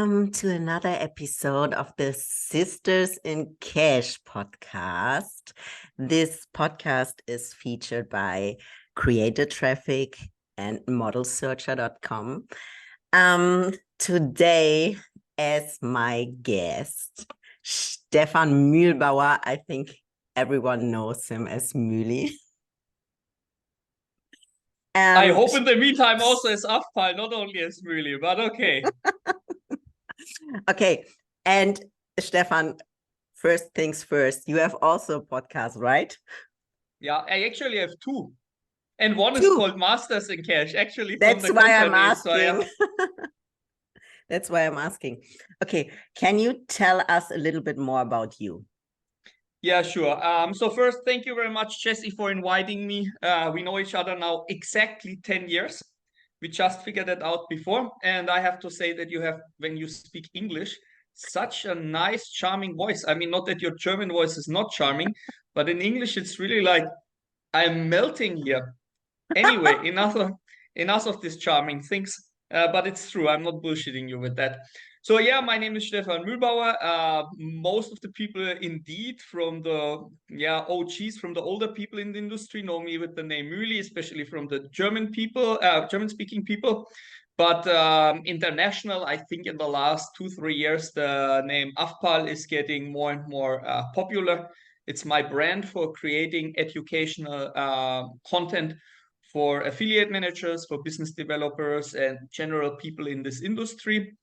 welcome to another episode of the Sisters in Cash podcast. This podcast is featured by Creator Traffic and ModelSearcher.com. Today, as my guest, Stefan Mühlbauer. I think everyone knows him as Mühli. I hope in the meantime also as Afpal, not only as Mühli, but okay. Okay, and Stefan, first things first, you have also a podcast, right? Yeah, I actually have two. And one is called Masters in Cash, actually. That's why I'm asking. That's why I'm asking. Okay, can you tell us a little bit more about you? Yeah, sure. So first, thank you very much, Jesse, for inviting me. We know each other now exactly 10 years. We just figured that out before. And I have to say that you have, when you speak English, such a nice, charming voice. I mean, not that your German voice is not charming, but in English, it's really like, I'm melting here. Anyway, enough of these charming things. But it's true. I'm not bullshitting you with that. So yeah, my name is Stefan Mühlbauer. Most of the people indeed from the OGs, from the older people in the industry know me with the name Mühli, especially from the German people, German-speaking people. But international, I think in the last 2-3 years, the name Afpal is getting more and more popular. It's my brand for creating educational content for affiliate managers, for business developers, and general people in this industry.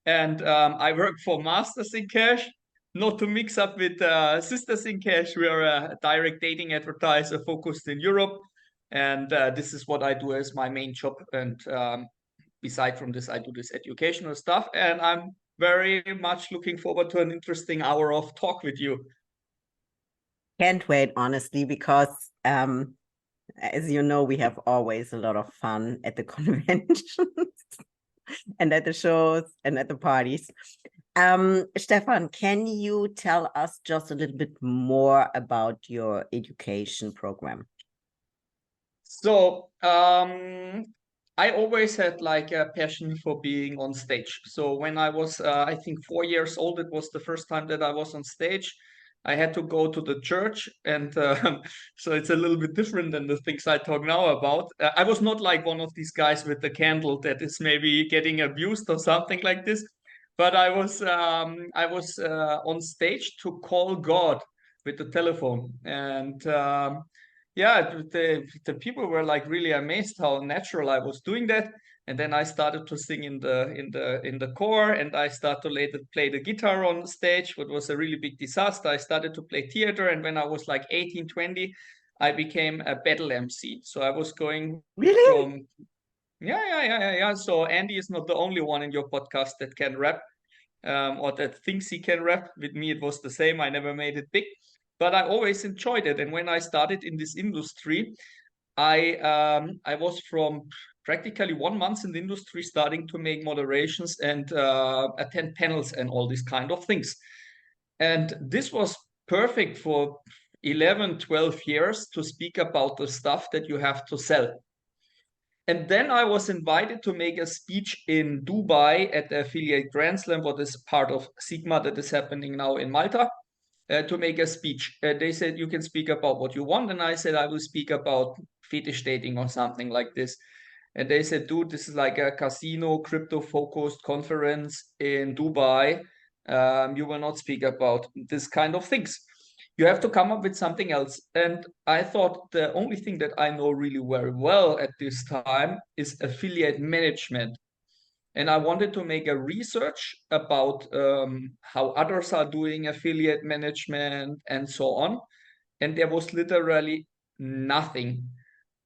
And I work for Masters in Cash, not to mix up with Sisters in Cash. We are a direct dating advertiser focused in Europe. And this is what I do as my main job. And beside from this, I do this educational stuff. And I'm very much looking forward to an interesting hour of talk with you. Can't wait, honestly, because as you know, we have always a lot of fun at the conventions and at the shows and at the parties. Stefan, can you tell us just a little bit more about your education program? So I always had like a passion for being on stage. So when I was, I think 4 years old, it was the first time that I was on stage. I had to go to the church, and so it's a little bit different than the things I talk now about. I was not like one of these guys with the candle that is maybe getting abused or something like this, but I was on stage to call God with the telephone, and yeah, the people were like really amazed how natural I was doing that. And then I started to sing in the core, and I started to later play the guitar on stage, what was a really big disaster. I started to play theater, and when I was like 18, 20, I became a battle MC. So I was going from yeah. So Andy is not the only one in your podcast that can rap, or that thinks he can rap. With me, it was the same. I never made it big, but I always enjoyed it. And when I started in this industry, I was from practically 1 month in the industry starting to make moderations and attend panels and all these kind of things. And this was perfect for 11, 12 years to speak about the stuff that you have to sell. And then I was invited to make a speech in Dubai at the Affiliate Grand Slam, what is part of Sigma that is happening now in Malta, to make a speech. They said, you can speak about what you want. And I said, I will speak about fetish dating or something like this. And they said, dude, this is like a casino, crypto-focused conference in Dubai. You will not speak about this kind of things. You have to come up with something else. And I thought the only thing that I know really very well at this time is affiliate management. And I wanted to make a research about how others are doing affiliate management and so on. And there was literally nothing.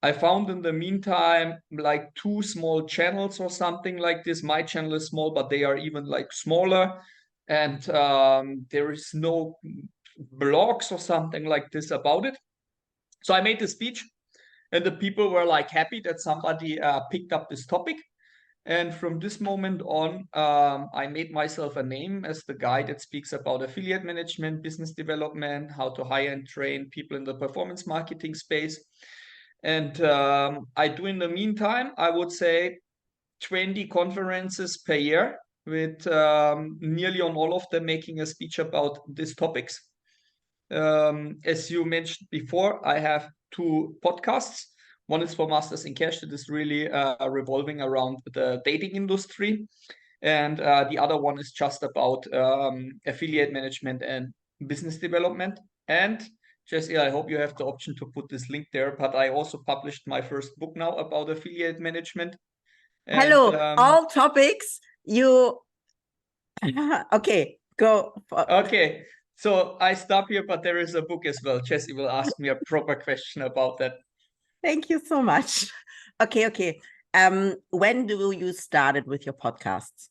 I found in the meantime like 2 small channels or something like this. My channel is small, but they are even like smaller. And there is no blogs or something like this about it. So I made the speech, and the people were like happy that somebody picked up this topic. And from this moment on, I made myself a name as the guy that speaks about affiliate management, business development, how to hire and train people in the performance marketing space. And I do in the meantime, I would say 20 conferences per year. with nearly on all of them making a speech about these topics. As you mentioned before, I have 2 podcasts. One is for Masters in Cash that is really revolving around the dating industry. And the other one is just about affiliate management and business development. And Jesse, I hope you have the option to put this link there, but I also published my first book now about affiliate management. And Hello, all topics you okay, go for... okay, so I stop here, but there is a book as well. Jesse will ask me a proper question about that. Thank you so much. Okay. When do you started with your podcasts?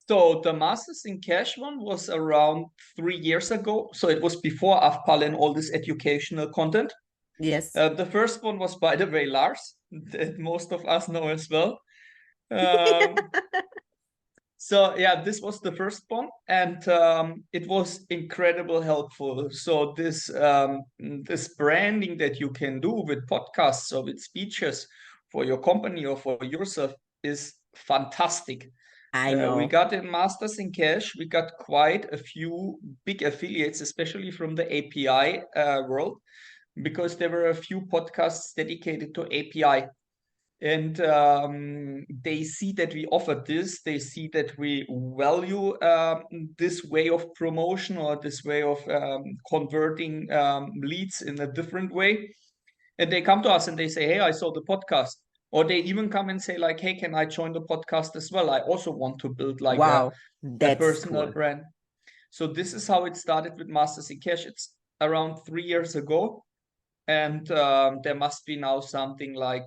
So the Masters in Cash one was around 3 years ago. So it was before Afpal and all this educational content. Yes. The first one was, by the way, Lars, that most of us know as well. So yeah, this was the first one, and it was incredible helpful. So this branding that you can do with podcasts or with speeches for your company or for yourself is fantastic. I know. We got in Masters in Cash, we got quite a few big affiliates, especially from the API world, because there were a few podcasts dedicated to API. And they see that we offer this, they see that we value this way of promotion or this way of converting leads in a different way. And they come to us and they say, hey, I saw the podcast. Or they even come and say like, hey, can I join the podcast as well? I also want to build like wow, a personal cool. brand. So this is how it started with Masters in Cash. It's around 3 years ago. And there must be now something like,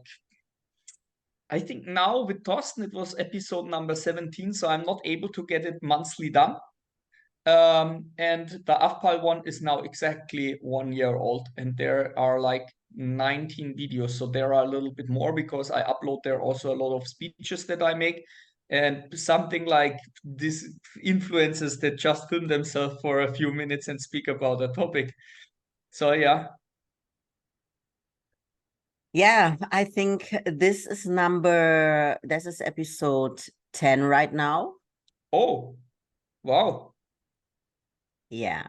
I think now with Thorsten, it was episode number 17, so I'm not able to get it monthly done. And the Afpal one is now exactly 1 year old, and there are like 19 videos. So there are a little bit more because I upload there also a lot of speeches that I make, and something like these influencers that just film themselves for a few minutes and speak about a topic. So yeah. Yeah, I think this is episode 10 right now. Oh, wow. Yeah.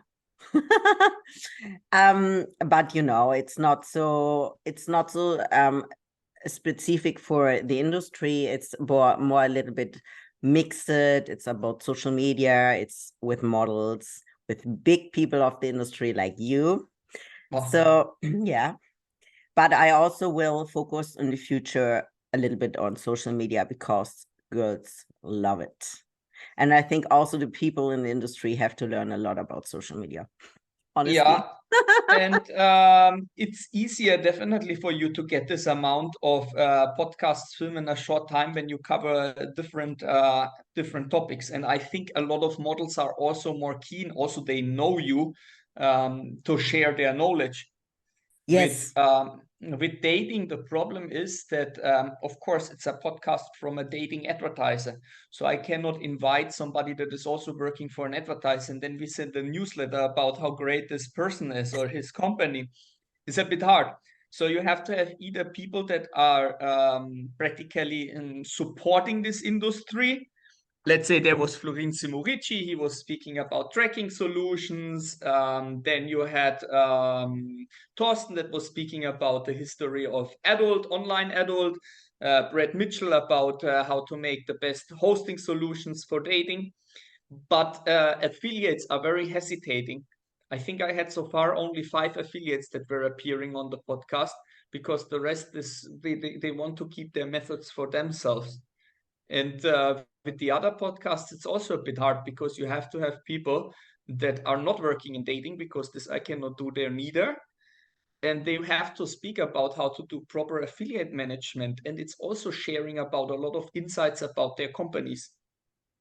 But it's not so specific for the industry. It's more a little bit mixed. It's about social media. It's with models, with big people of the industry like you. Wow. So yeah, but I also will focus in the future a little bit on social media because girls love it. And I think also the people in the industry have to learn a lot about social media. Honestly. Yeah. And it's easier definitely for you to get this amount of podcasts film in a short time when you cover different topics. And I think a lot of models are also more keen. Also, they know you to share their knowledge. Yes. With dating, the problem is that, of course, it's a podcast from a dating advertiser. So I cannot invite somebody that is also working for an advertiser, and then we send a newsletter about how great this person is or his company. It's a bit hard. So you have to have either people that are practically supporting this industry. Let's say there was Florenzi Morici, he was speaking about tracking solutions. Then you had Thorsten that was speaking about the history of online adult. Brett Mitchell about how to make the best hosting solutions for dating. But affiliates are very hesitating. I think I had so far only 5 affiliates that were appearing on the podcast because the rest is they want to keep their methods for themselves. And with the other podcasts, it's also a bit hard because you have to have people that are not working in dating because this I cannot do there neither. And they have to speak about how to do proper affiliate management. And it's also sharing about a lot of insights about their companies.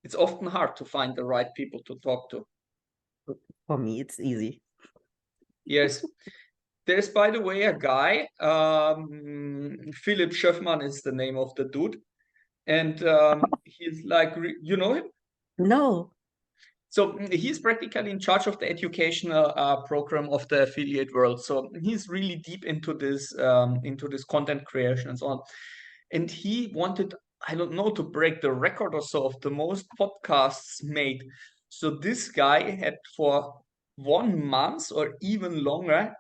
It's often hard to find the right people to talk to. For me, it's easy. Yes. There's, by the way, a guy, Philipp Schöffmann is the name of the dude. And he's like, you know him? No. So he's practically in charge of the educational program of the affiliate world. So he's really deep into this content creation and so on. And he wanted I don't know, to break the record or so of the most podcasts made. So this guy had for 1 month or even longer,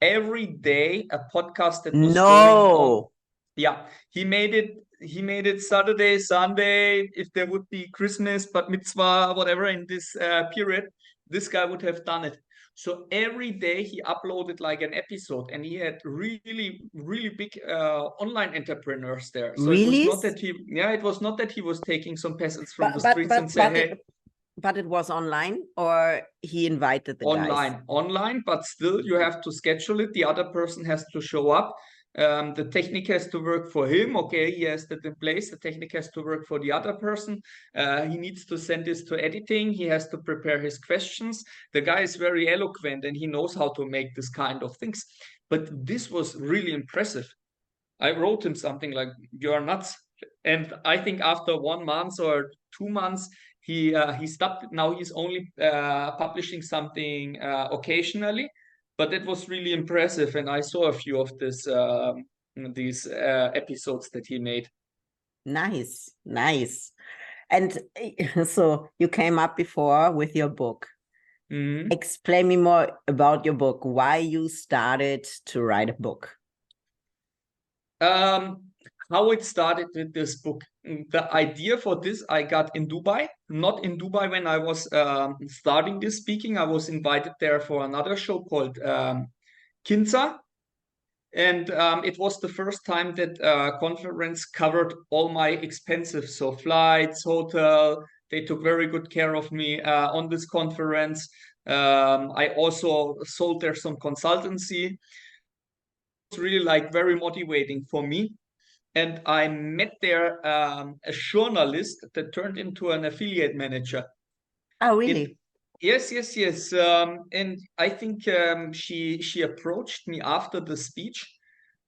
every day a podcast that was going on. No. Yeah, he made it Saturday, Sunday, if there would be Christmas, Bat Mitzvah, whatever in this period, this guy would have done it. So every day he uploaded like an episode, and he had really, really big online entrepreneurs there. So it was Really? not that it was not that he was taking some peasants from the But streets and say, hey, it was online, or he invited the guys? online, but still you have to schedule it. The other person has to show up. The technique has to work for him. Okay, he has that in place. The technique has to work for the other person. He needs to send this to editing. He has to prepare his questions. The guy is very eloquent and he knows how to make this kind of things. But this was really impressive. I wrote him something like, "You're nuts." And I think after 1 month or 2 months, he stopped. Now he's only publishing something occasionally, but it was really impressive. And I saw a few of these episodes that he made. Nice, nice. And so you came up before with your book. Mhm. Explain me more about your book, why you started to write a book. How it started with this book. The idea for this I got in Dubai, not in Dubai when I was starting this speaking. I was invited there for another show called Kinza. And it was the first time that conference covered all my expenses. So flights, hotel, they took very good care of me on this conference. I also sold there some consultancy. It's really like very motivating for me. And I met there a journalist that turned into an affiliate manager. Oh, really? Yes. And I think she approached me after the speech,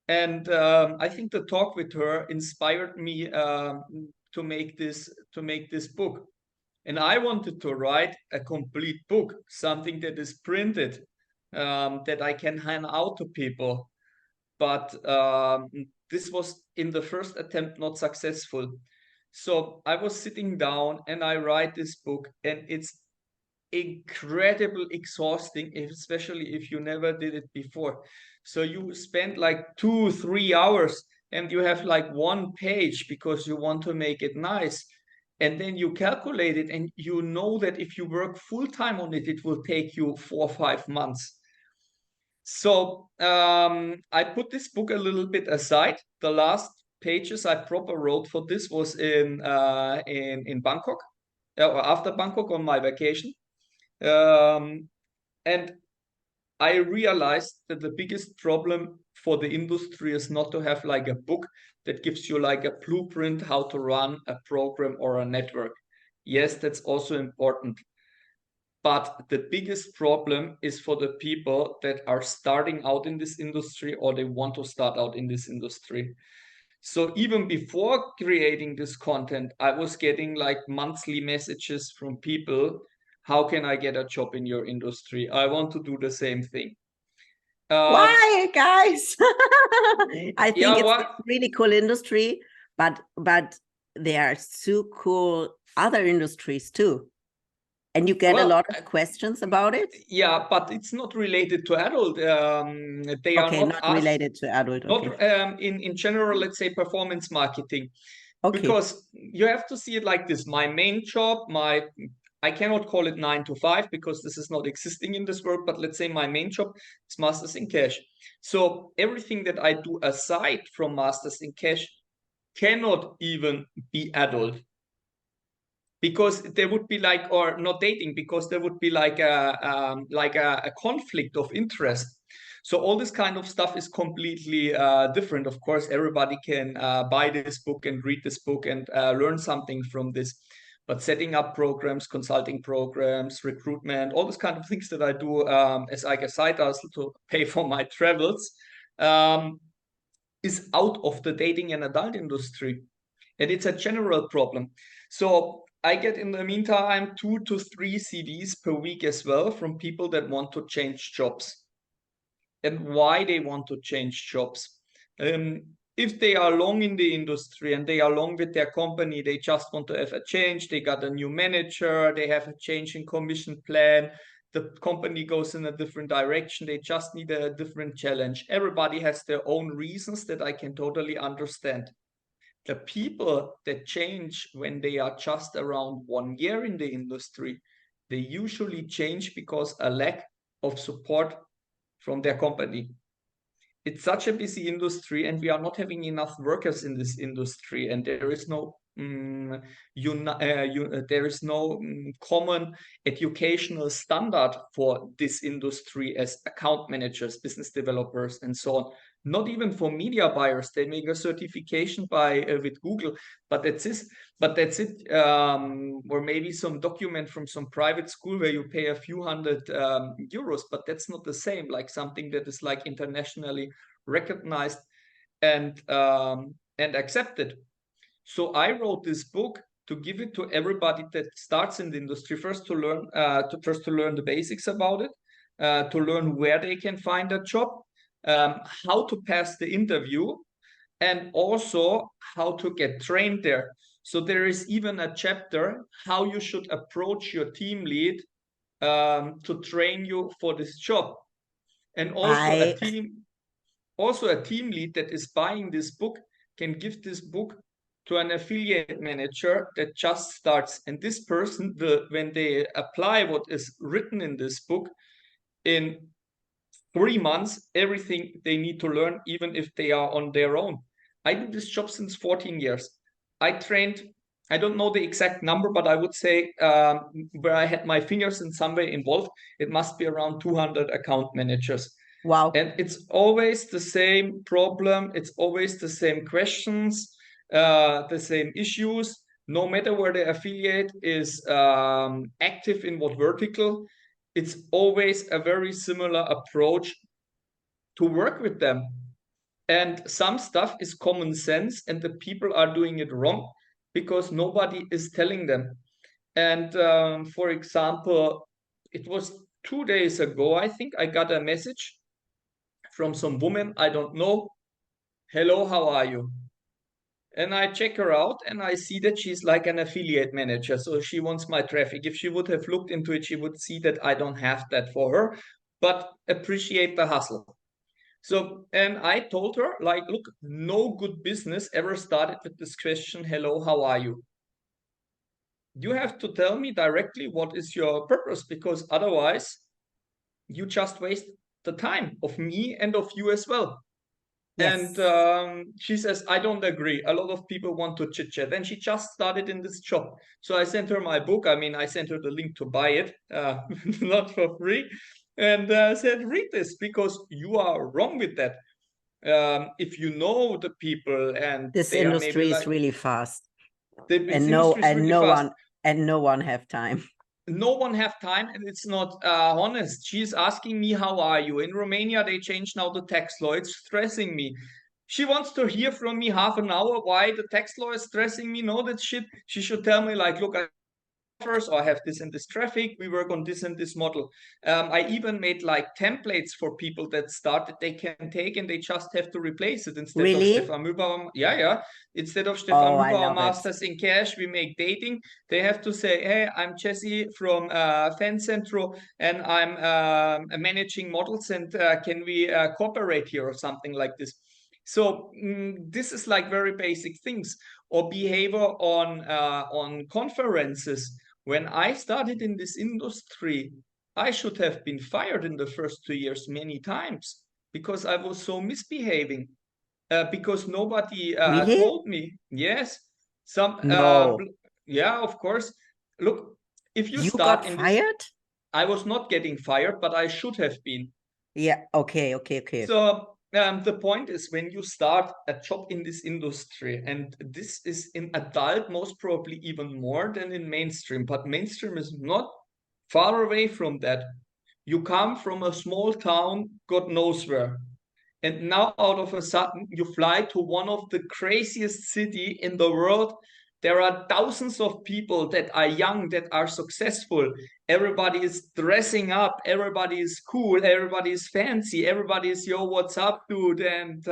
and I think the talk with her inspired me to make this book. And I wanted to write a complete book, something that is printed, that I can hand out to people. But this was in the first attempt not successful. So I was sitting down and I write this book, and it's incredible exhausting, especially if you never did it before. So you spend like 2-3 hours and you have like one page because you want to make it nice. And then you calculate it and you know that if you work full time on it, it will take you 4 or 5 months. So I put this book a little bit aside. The last pages I proper wrote for this was in Bangkok, or after Bangkok on my vacation. And I realized that the biggest problem for the industry is not to have like a book that gives you like a blueprint how to run a program or a network. Yes, that's also important. But the biggest problem is for the people that are starting out in this industry or they want to start out in this industry. So even before creating this content, I was getting like monthly messages from people. How can I get a job in your industry? I want to do the same thing. Why, guys? I think it's What? a really cool industry, but there are so cool other industries too. And you get a lot of questions about it? Yeah, but it's not related to adult. They are Okay, not not asked, related to adult. not Okay. in general, let's say performance marketing. Okay. Because you have to see it like this. My main job, I cannot call it 9 to 5 because this is not existing in this world, but let's say my main job is Masters in Cash. So everything that I do aside from Masters in Cash cannot even be adult, because there would be like, or not dating, because there would be like a conflict of interest. So all this kind of stuff is completely different. Of course, everybody can buy this book and read this book and learn something from this. But setting up programs, consulting programs, recruitment, all these kind of things that I do as like a side hustle to pay for my travels, is out of the dating and adult industry. And it's a general problem. So I get in the meantime 2 to 3 CDs per week as well from people that want to change jobs. And why they want to change jobs. if they are long in the industry and they are long with their company, they just want to have a change. They got a new manager, they have a change in commission plan, the company goes in a different direction, they just need a different challenge. Everybody has their own reasons that I can totally understand. The people that change when they are just around 1 year in the industry, they usually change because a lack of support from their company. It's such a busy industry and we are not having enough workers in this industry, and there is no common educational standard for this industry as account managers, business developers, and so on. Not even for media buyers. They make a certification with Google, but that's it. Or maybe some document from some private school where you pay a few hundred euros, but that's not the same. Like something that is like internationally recognized and accepted. So I wrote this book to give it to everybody that starts in the industry, first to learn the basics about it, to learn where they can find a job, how to pass the interview, and also how to get trained there. So there is even a chapter how you should approach your team lead to train you for this job. And also a team lead that is buying this book can give this book to an affiliate manager that just starts. And this person will, when they apply what is written in this book, in 3 months, everything they need to learn, even if they are on their own. I do this job since 14 years. I trained, I don't know the exact number, but I would say where I had my fingers in some way involved, it must be around 200 account managers. Wow. And it's always the same problem. It's always the same questions, the same issues, no matter where the affiliate is active in what vertical. It's always a very similar approach to work with them. And some stuff is common sense and the people are doing it wrong because nobody is telling them. And for example, it was 2 days ago, I think I got a message from some woman I don't know. Hello, how are you? And I check her out and I see that she's like an affiliate manager. So she wants my traffic. If she would have looked into it, she would see that I don't have that for her, but appreciate the hustle. So, and I told her, like, look, no good business ever started with this question, hello, how are you? You have to tell me directly what is your purpose, because otherwise you just waste the time of me and of you as well. Yes. And she says, I don't agree. A lot of people want to chit chat. And she just started in this job. So I sent her my book. I mean, I sent her the link to buy it, not for free. And said, read this because you are wrong with that. If you know the people and this they industry are maybe is really fast. and no one have time. No one have time, and it's not honest. She's asking me, how are you? In Romania, they changed now the tax law. It's stressing me. She wants to hear from me half an hour why the tax law is stressing me. No, that shit. She should tell me, like, look, or I have this and this traffic, we work on this and this model. I even made like templates for people that started they can take and they just have to replace it instead Really? of Stefan Mühlbauer. Yeah. Instead of Stefan Mühlbauer Masters in Cash, we make dating. They have to say, hey, I'm Jesse from Fancentro and I'm managing models and can we cooperate here or something like this. So this is like very basic things. Or behavior on conferences. When I started in this industry, I should have been fired in the first 2 years many times because I was so misbehaving. Because nobody really? told me. Yes, No. Yeah, of course. Look, if you got fired? I was not getting fired, but I should have been. Yeah. Okay. So the point is, when you start a job in this industry, and this is in adult most probably even more than in mainstream, but mainstream is not far away from that. You come from a small town, God knows where, and now out of a sudden you fly to one of the craziest city in the world There are thousands of people that are young, that are successful. Everybody is dressing up. Everybody is cool. Everybody is fancy. Everybody is, yo, what's up, dude? And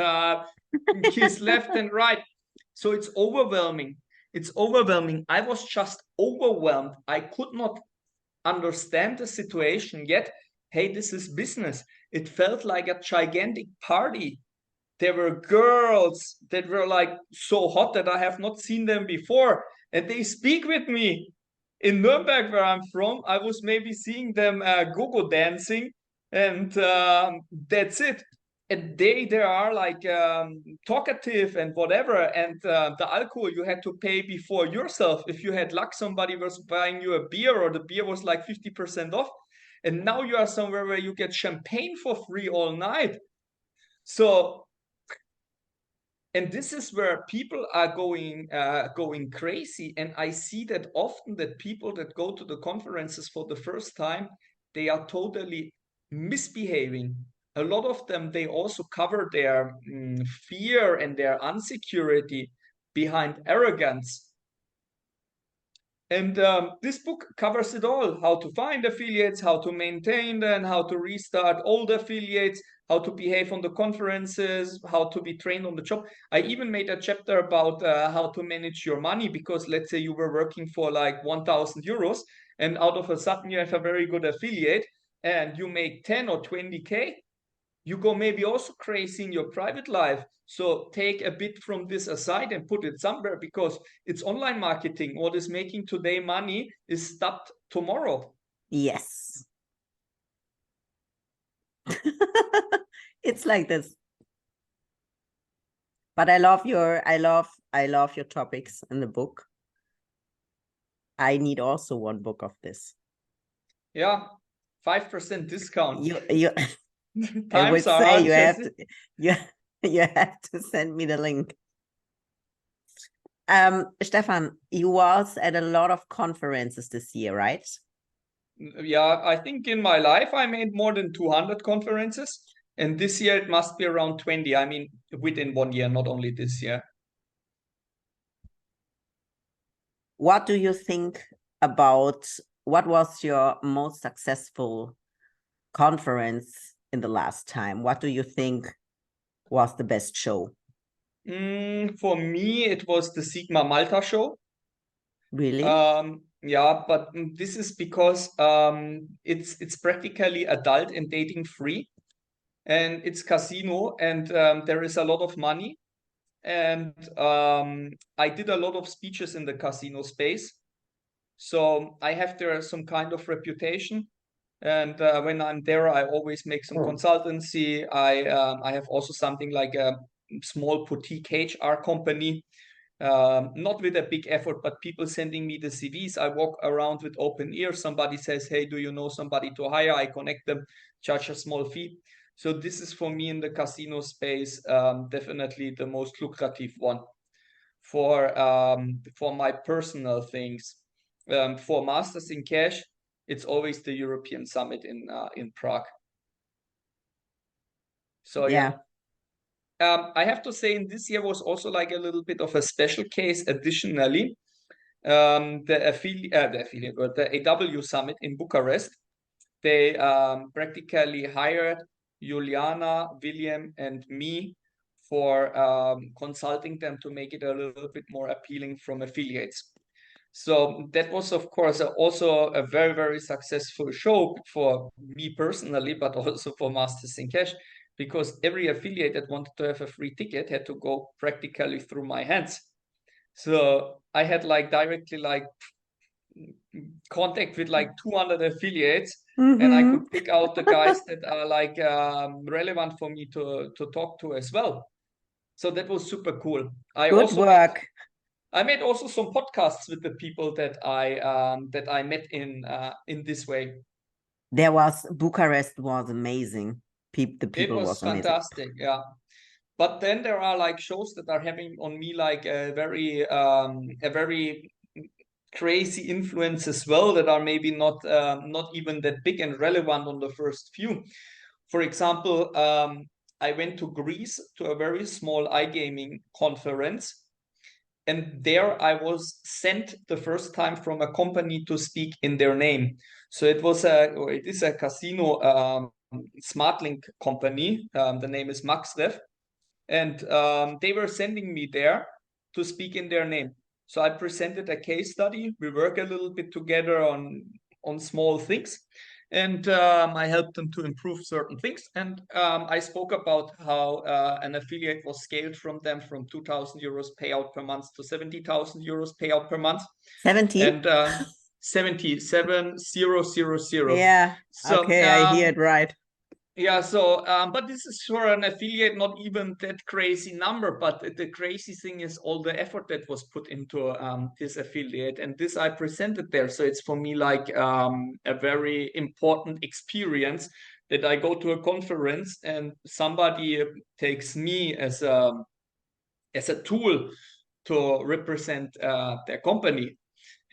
kiss left and right. So it's overwhelming. It's overwhelming. I was just overwhelmed. I could not understand the situation yet. Hey, this is business. It felt like a gigantic party. There were girls that were like so hot that I have not seen them before, and they speak with me. In Nuremberg, where I'm from, I was maybe seeing them go-go dancing, and that's it. And they are like talkative and whatever. And the alcohol you had to pay before yourself. If you had luck, somebody was buying you a beer, or the beer was like 50% off. And now you are somewhere where you get champagne for free all night. So, and this is where people are going crazy. And I see that often, that people that go to the conferences for the first time, they are totally misbehaving. A lot of them, they also cover their fear and their insecurity behind arrogance. And this book covers it all: how to find affiliates, how to maintain them, how to restart old affiliates, how to behave on the conferences, how to be trained on the job. I even made a chapter about how to manage your money, because let's say you were working for like 1,000 euros, and out of a sudden you have a very good affiliate and you make 10 or 20K. You go maybe also crazy in your private life. So take a bit from this aside and put it somewhere, because it's online marketing. What is making today money is stopped tomorrow. Yes. It's like this. But I love your topics in the book. I need also one book of this. Yeah, 5% discount. You I would say you have to you have to send me the link. Stefan, you was at a lot of conferences this year, right? Yeah, I think in my life I made more than 200 conferences, and this year it must be around 20. I mean, within 1 year, not only this year. What do you think about what was your most successful conference in the last time? What do you think was the best show? For me, it was the Sigma Malta show. Really? Yeah, but this is because it's practically adult and dating free, and it's casino, and there is a lot of money. And I did a lot of speeches in the casino space, so I have there some kind of reputation. And when I'm there, I always make some consultancy. I have also something like a small boutique HR company. Not with a big effort, but people sending me the CVs. I walk around with open ears. Somebody says, hey, do you know somebody to hire? I connect them, charge a small fee. So this is, for me, in the casino space, definitely the most lucrative one. For my personal things, for Masters in Cash, it's always the European Summit in Prague. So yeah. I have to say, in this year was also like a little bit of a special case. Additionally, the AW Summit in Bucharest, they practically hired Juliana, William, and me for consulting them to make it a little bit more appealing from affiliates. So that was, of course, also a very, very successful show for me personally, but also for Masters in Cash, because every affiliate that wanted to have a free ticket had to go practically through my hands. So I had like directly like contact with like 200 affiliates, and I could pick out the guys that are like relevant for me to talk to as well. So that was super cool. Good work. I made also some podcasts with the people that I met in this way. Bucharest was amazing. The people it was fantastic, amazing. Yeah. But then there are like shows that are having on me like a very crazy influence as well, that are maybe not even that big and relevant on the first view. For example, I went to Greece to a very small iGaming conference, And there I was sent the first time from a company to speak in their name. So it is a casino SmartLink company. The name is MaxRef. And they were sending me there to speak in their name. So I presented a case study. We work a little bit together on small things, and I helped them to improve certain things. And I spoke about how an affiliate was scaled from them from 2,000 euros payout per month to 70,000 euros payout per month. 70? And 77,000. Yeah. So Okay, I hear it right. yeah, so but this is for an affiliate, not even that crazy number. But the crazy thing is all the effort that was put into this affiliate, and this I presented there. So it's for me like a very important experience that I go to a conference and somebody takes me as a tool to represent their company.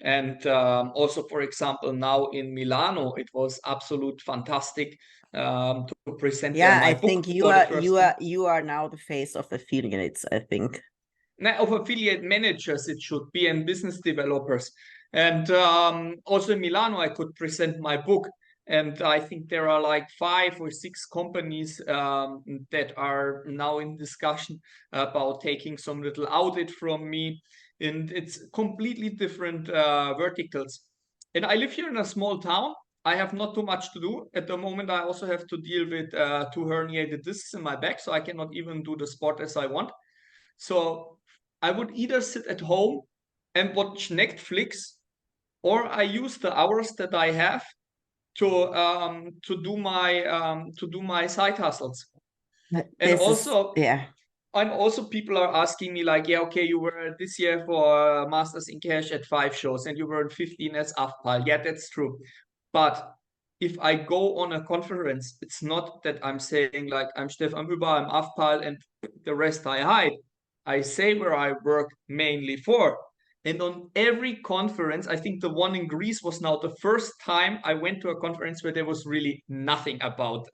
And also, for example, now in Milano, it was absolute fantastic to present there Yeah, my I book think for the first time. you are now the face of affiliates, I think. Now, of affiliate managers, it should be, and business developers. And also in Milano, I could present my book. And I think there are like 5 or 6 companies that are now in discussion about taking some little audit from me. And it's completely different verticals. And I live here in a small town. I have not too much to do. At the moment, I also have to deal with 2 herniated discs in my back, so I cannot even do the sport as I want. So I would either sit at home and watch Netflix, or I use the hours that I have to do my side hustles. And This is, also yeah. and also people are asking me like, yeah, okay, you were this year for Masters in Cash at 5 shows and you were in 15 as AFPAL. Yeah, that's true. But if I go on a conference, it's not that I'm saying like I'm Stefan Huber, I'm AFPAL, and the rest I hide. I say where I work mainly for. And on every conference, I think the one in Greece was now the first time I went to a conference where there was really nothing about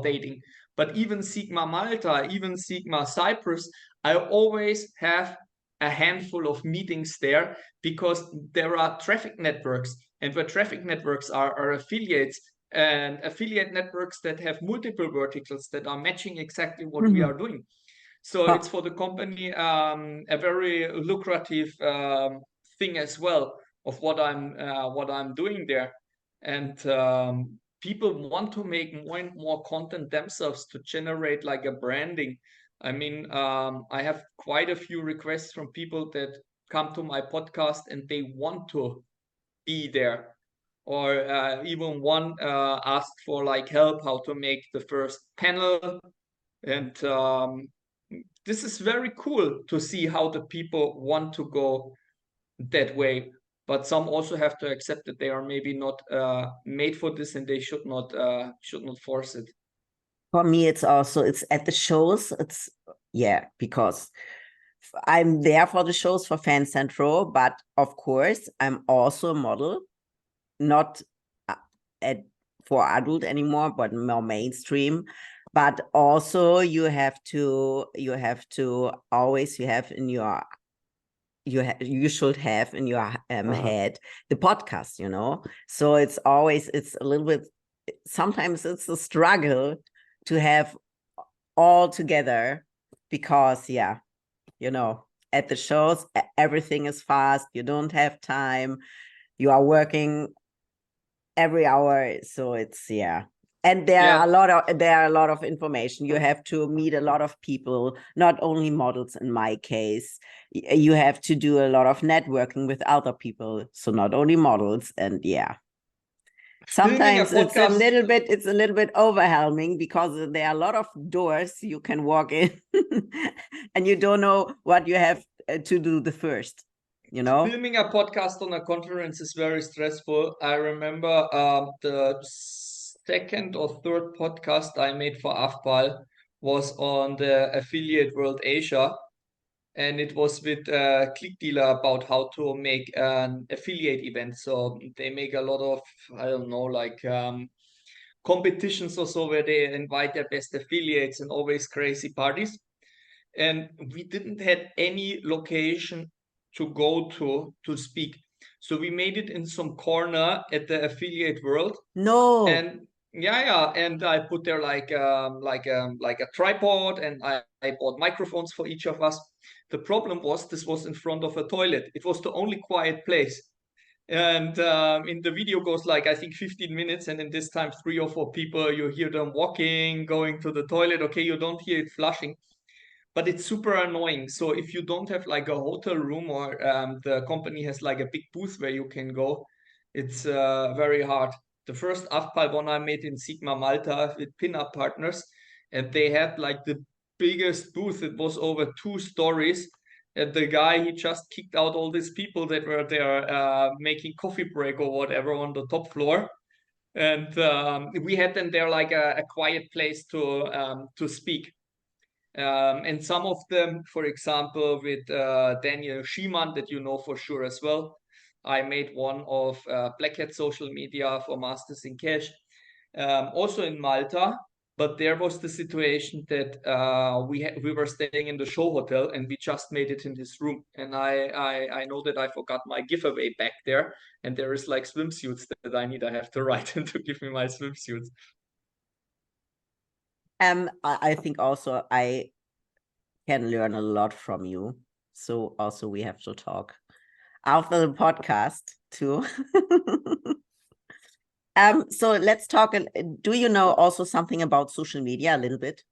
dating. But even Sigma Malta, even Sigma Cyprus, I always have a handful of meetings there because there are traffic networks, and where traffic networks are affiliates, and affiliate networks that have multiple verticals that are matching exactly what we Mhm. are doing. So it's for the company a very lucrative thing as well of what I'm doing there. And people want to make more and more content themselves to generate like a branding. I mean, I have quite a few requests from people that come to my podcast and they want to be there. Or even one asked for like help how to make the first panel. And this is very cool to see how the people want to go that way. But some also have to accept that they are maybe not made for this, and they should not force it. For me, it's also, it's at the shows. It's, yeah, because I'm there for the shows for Fan Central, but of course, I'm also a model, not at for adult anymore, but more mainstream. But also you have to always, you have in your, you should have in your head the podcast, you know. So it's always, it's a little bit, sometimes it's a struggle to have all together, because yeah, you know, at the shows everything is fast, you don't have time, you are working every hour, so it's, yeah. And there are a lot of information. You have to meet a lot of people, not only models in my case. You have to do a lot of networking with other people, so not only models. And yeah, sometimes it's a little bit overwhelming because there are a lot of doors you can walk in and you don't know what you have to do the first, you know. Filming a podcast on a conference is very stressful. I remember the second or third podcast I made for AFPAL was on the Affiliate World Asia, and it was with ClickDealer about how to make an affiliate event. So they make a lot of, I don't know, like competitions or so, where they invite their best affiliates and always crazy parties. and we didn't had any location to go to speak. So we made it in some corner at the Affiliate World, No. and yeah, and I put there like a tripod, and I bought microphones for each of us. The problem was this was in front of a toilet. It was the only quiet place. And in the video goes like, I think 15 minutes, and in this time 3 or 4 people, you hear them walking, going to the toilet. Okay, you don't hear it flushing, but it's super annoying. So if you don't have like a hotel room, or the company has like a big booth where you can go, it's very hard. The first AFPAL one I made in Sigma Malta with pinup partners, and they had like the biggest booth. It was over 2 stories. And the guy, he just kicked out all these people that were there making coffee break or whatever on the top floor. And we had them there like a quiet place to speak. And some of them, for example, with Daniel Schiemann, that you know for sure as well. I made one of Black Hat social media for Masters in Cash, also in Malta. But there was the situation that we were staying in the show hotel, and we just made it in his room. And I know that I forgot my giveaway back there, and there is like swimsuits that I need. I have to write him to give me my swimsuits. I think also I can learn a lot from you. So also we have to talk after the podcast too. So let's talk. Do you know also something about social media a little bit?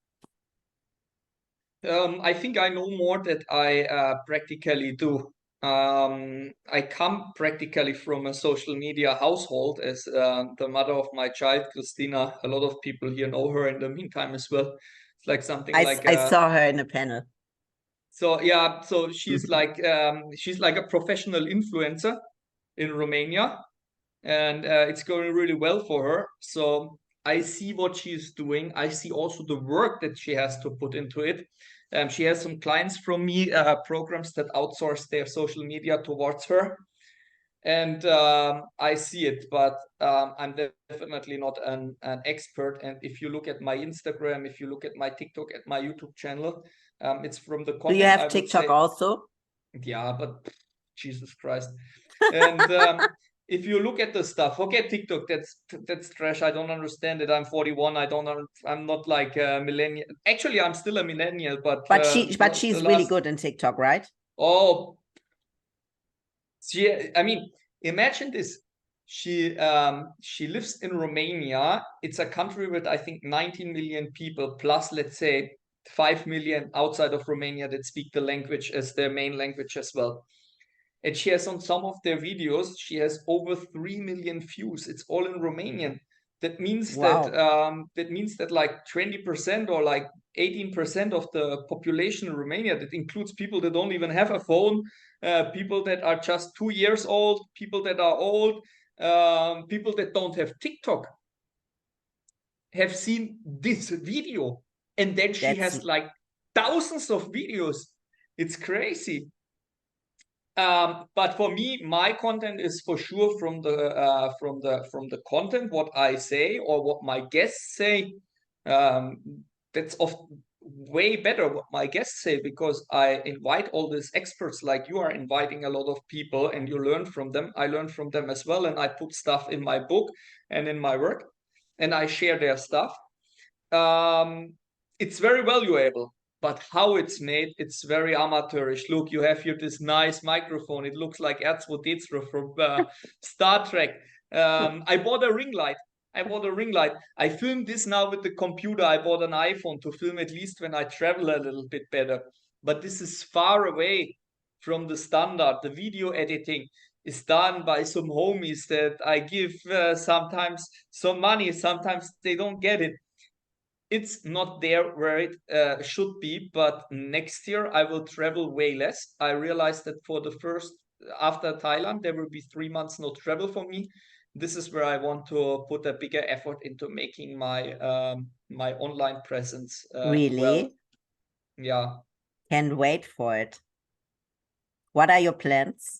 I think I know more that I practically do. I come practically from a social media household as the mother of my child, Christina. A lot of people here know her in the meantime as well. It's like something like I saw her in a panel. so yeah, so she's like a professional influencer in Romania, and it's going really well for her. So I see what she's doing. I see also the work that she has to put into it. She has some clients from me, programs that outsource their social media towards her, and I see it, but I'm definitely not an expert. And if you look at my Instagram, if you look at my TikTok, at my YouTube channel, it's from the Do you content, I have would TikTok say. also? Yeah, but Jesus Christ. And if you look at the stuff, forget TikTok. That's trash. I don't understand it. I'm 41. I'm not like a millennial. Actually, I'm still a millennial, but But the she's really last. good in TikTok, right? Oh, I mean, imagine this. She lives in Romania. It's a country with I think 19 million people, plus let's say 5 million outside of Romania that speak the language as their main language as well. And she has on some of their videos, she has over 3 million views. It's all in Romanian. That means Wow. that like 20% or like 18% of the population in Romania, that includes people that don't even have a phone, people that are just 2 years old, people that are old, people that don't have TikTok, have seen this video. And then she That's has like thousands of videos. It's crazy. But for me, my content is for sure from the content, what I say or what my guests say. That's of way better what my guests say, because I invite all these experts like you are inviting a lot of people, and you learn from them. I learn from them as well, and I put stuff in my book and in my work, and I share their stuff. It's very valuable. But how it's made, it's very amateurish. Look, you have here this nice microphone. It looks like R2D2 from Star Trek. I bought a ring light. I filmed this now with the computer. I bought an iPhone to film at least when I travel a little bit better. But this is far away from the standard. The video editing is done by some homies that I give sometimes some money. Sometimes they don't get it. It's not there where it should be, but next year I will travel way less. I realized that for the first, after Thailand, there will be 3 months no travel for me. This is where I want to put a bigger effort into making my online presence really well. Yeah. Can't wait for it. What are your plans?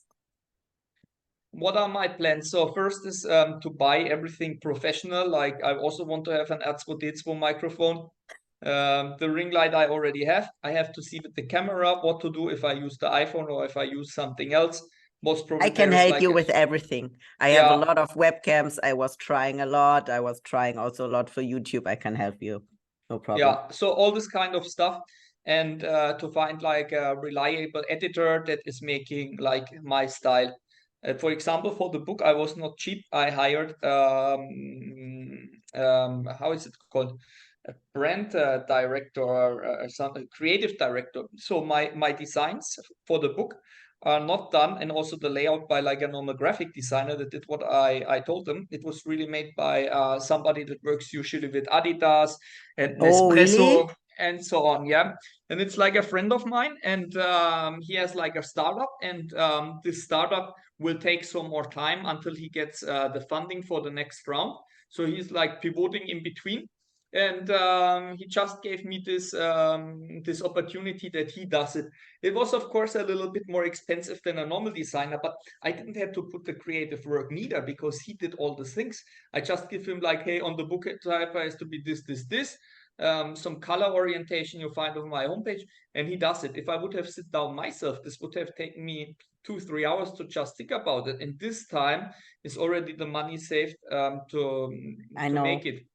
What are my plans? So first is to buy everything professional. Like I also want to have an R2D2 microphone. The ring light I already have. I have to see with the camera what to do if I use the iPhone or if I use something else. Most probably I can there is help like you a, with everything. I have a lot of webcams. I was trying a lot. I was trying also a lot for YouTube. I can help you. No problem. yeah, so all this kind of stuff, and to find like a reliable editor that is making like my style. For example, for the book, I was not cheap. I hired how is it called? A brand director or some a creative director. So my designs for the book are not done, and also the layout by like a normal graphic designer that did what I told them. It was really made by somebody that works usually with Adidas and Oh, really? Nespresso and so on. Yeah, and it's like a friend of mine, and he has like a startup, and this startup will take some more time until he gets the funding for the next round. So he's like pivoting in between, and he just gave me this opportunity that he does it. It was of course a little bit more expensive than a normal designer, but I didn't have to put the creative work neither because he did all the things. I just give him like, hey, on the book type has to be this. Some color orientation you find on my homepage, and he does it. If I would have sit down myself, this would have taken me 2-3 hours to just think about it, and this time is already the money saved I to know. make it.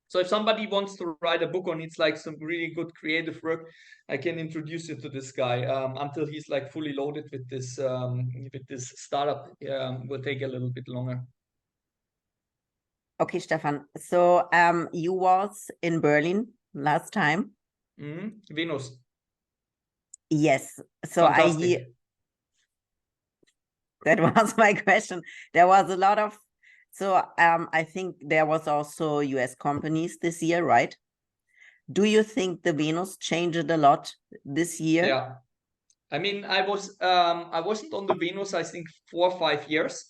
So if somebody wants to write a book or needs like some really good creative work, I can introduce you to this guy until he's like fully loaded with this startup. Will take a little bit longer. Okay, Stefan. So you was in Berlin last time? Venus. Yes. So Fantastic. that was my question. There was a lot of, so I think there was also US companies this year, right? Do you think the Venus changed a lot this year? Yeah. I mean, I wasn't on the Venus, I think 4 or 5 years.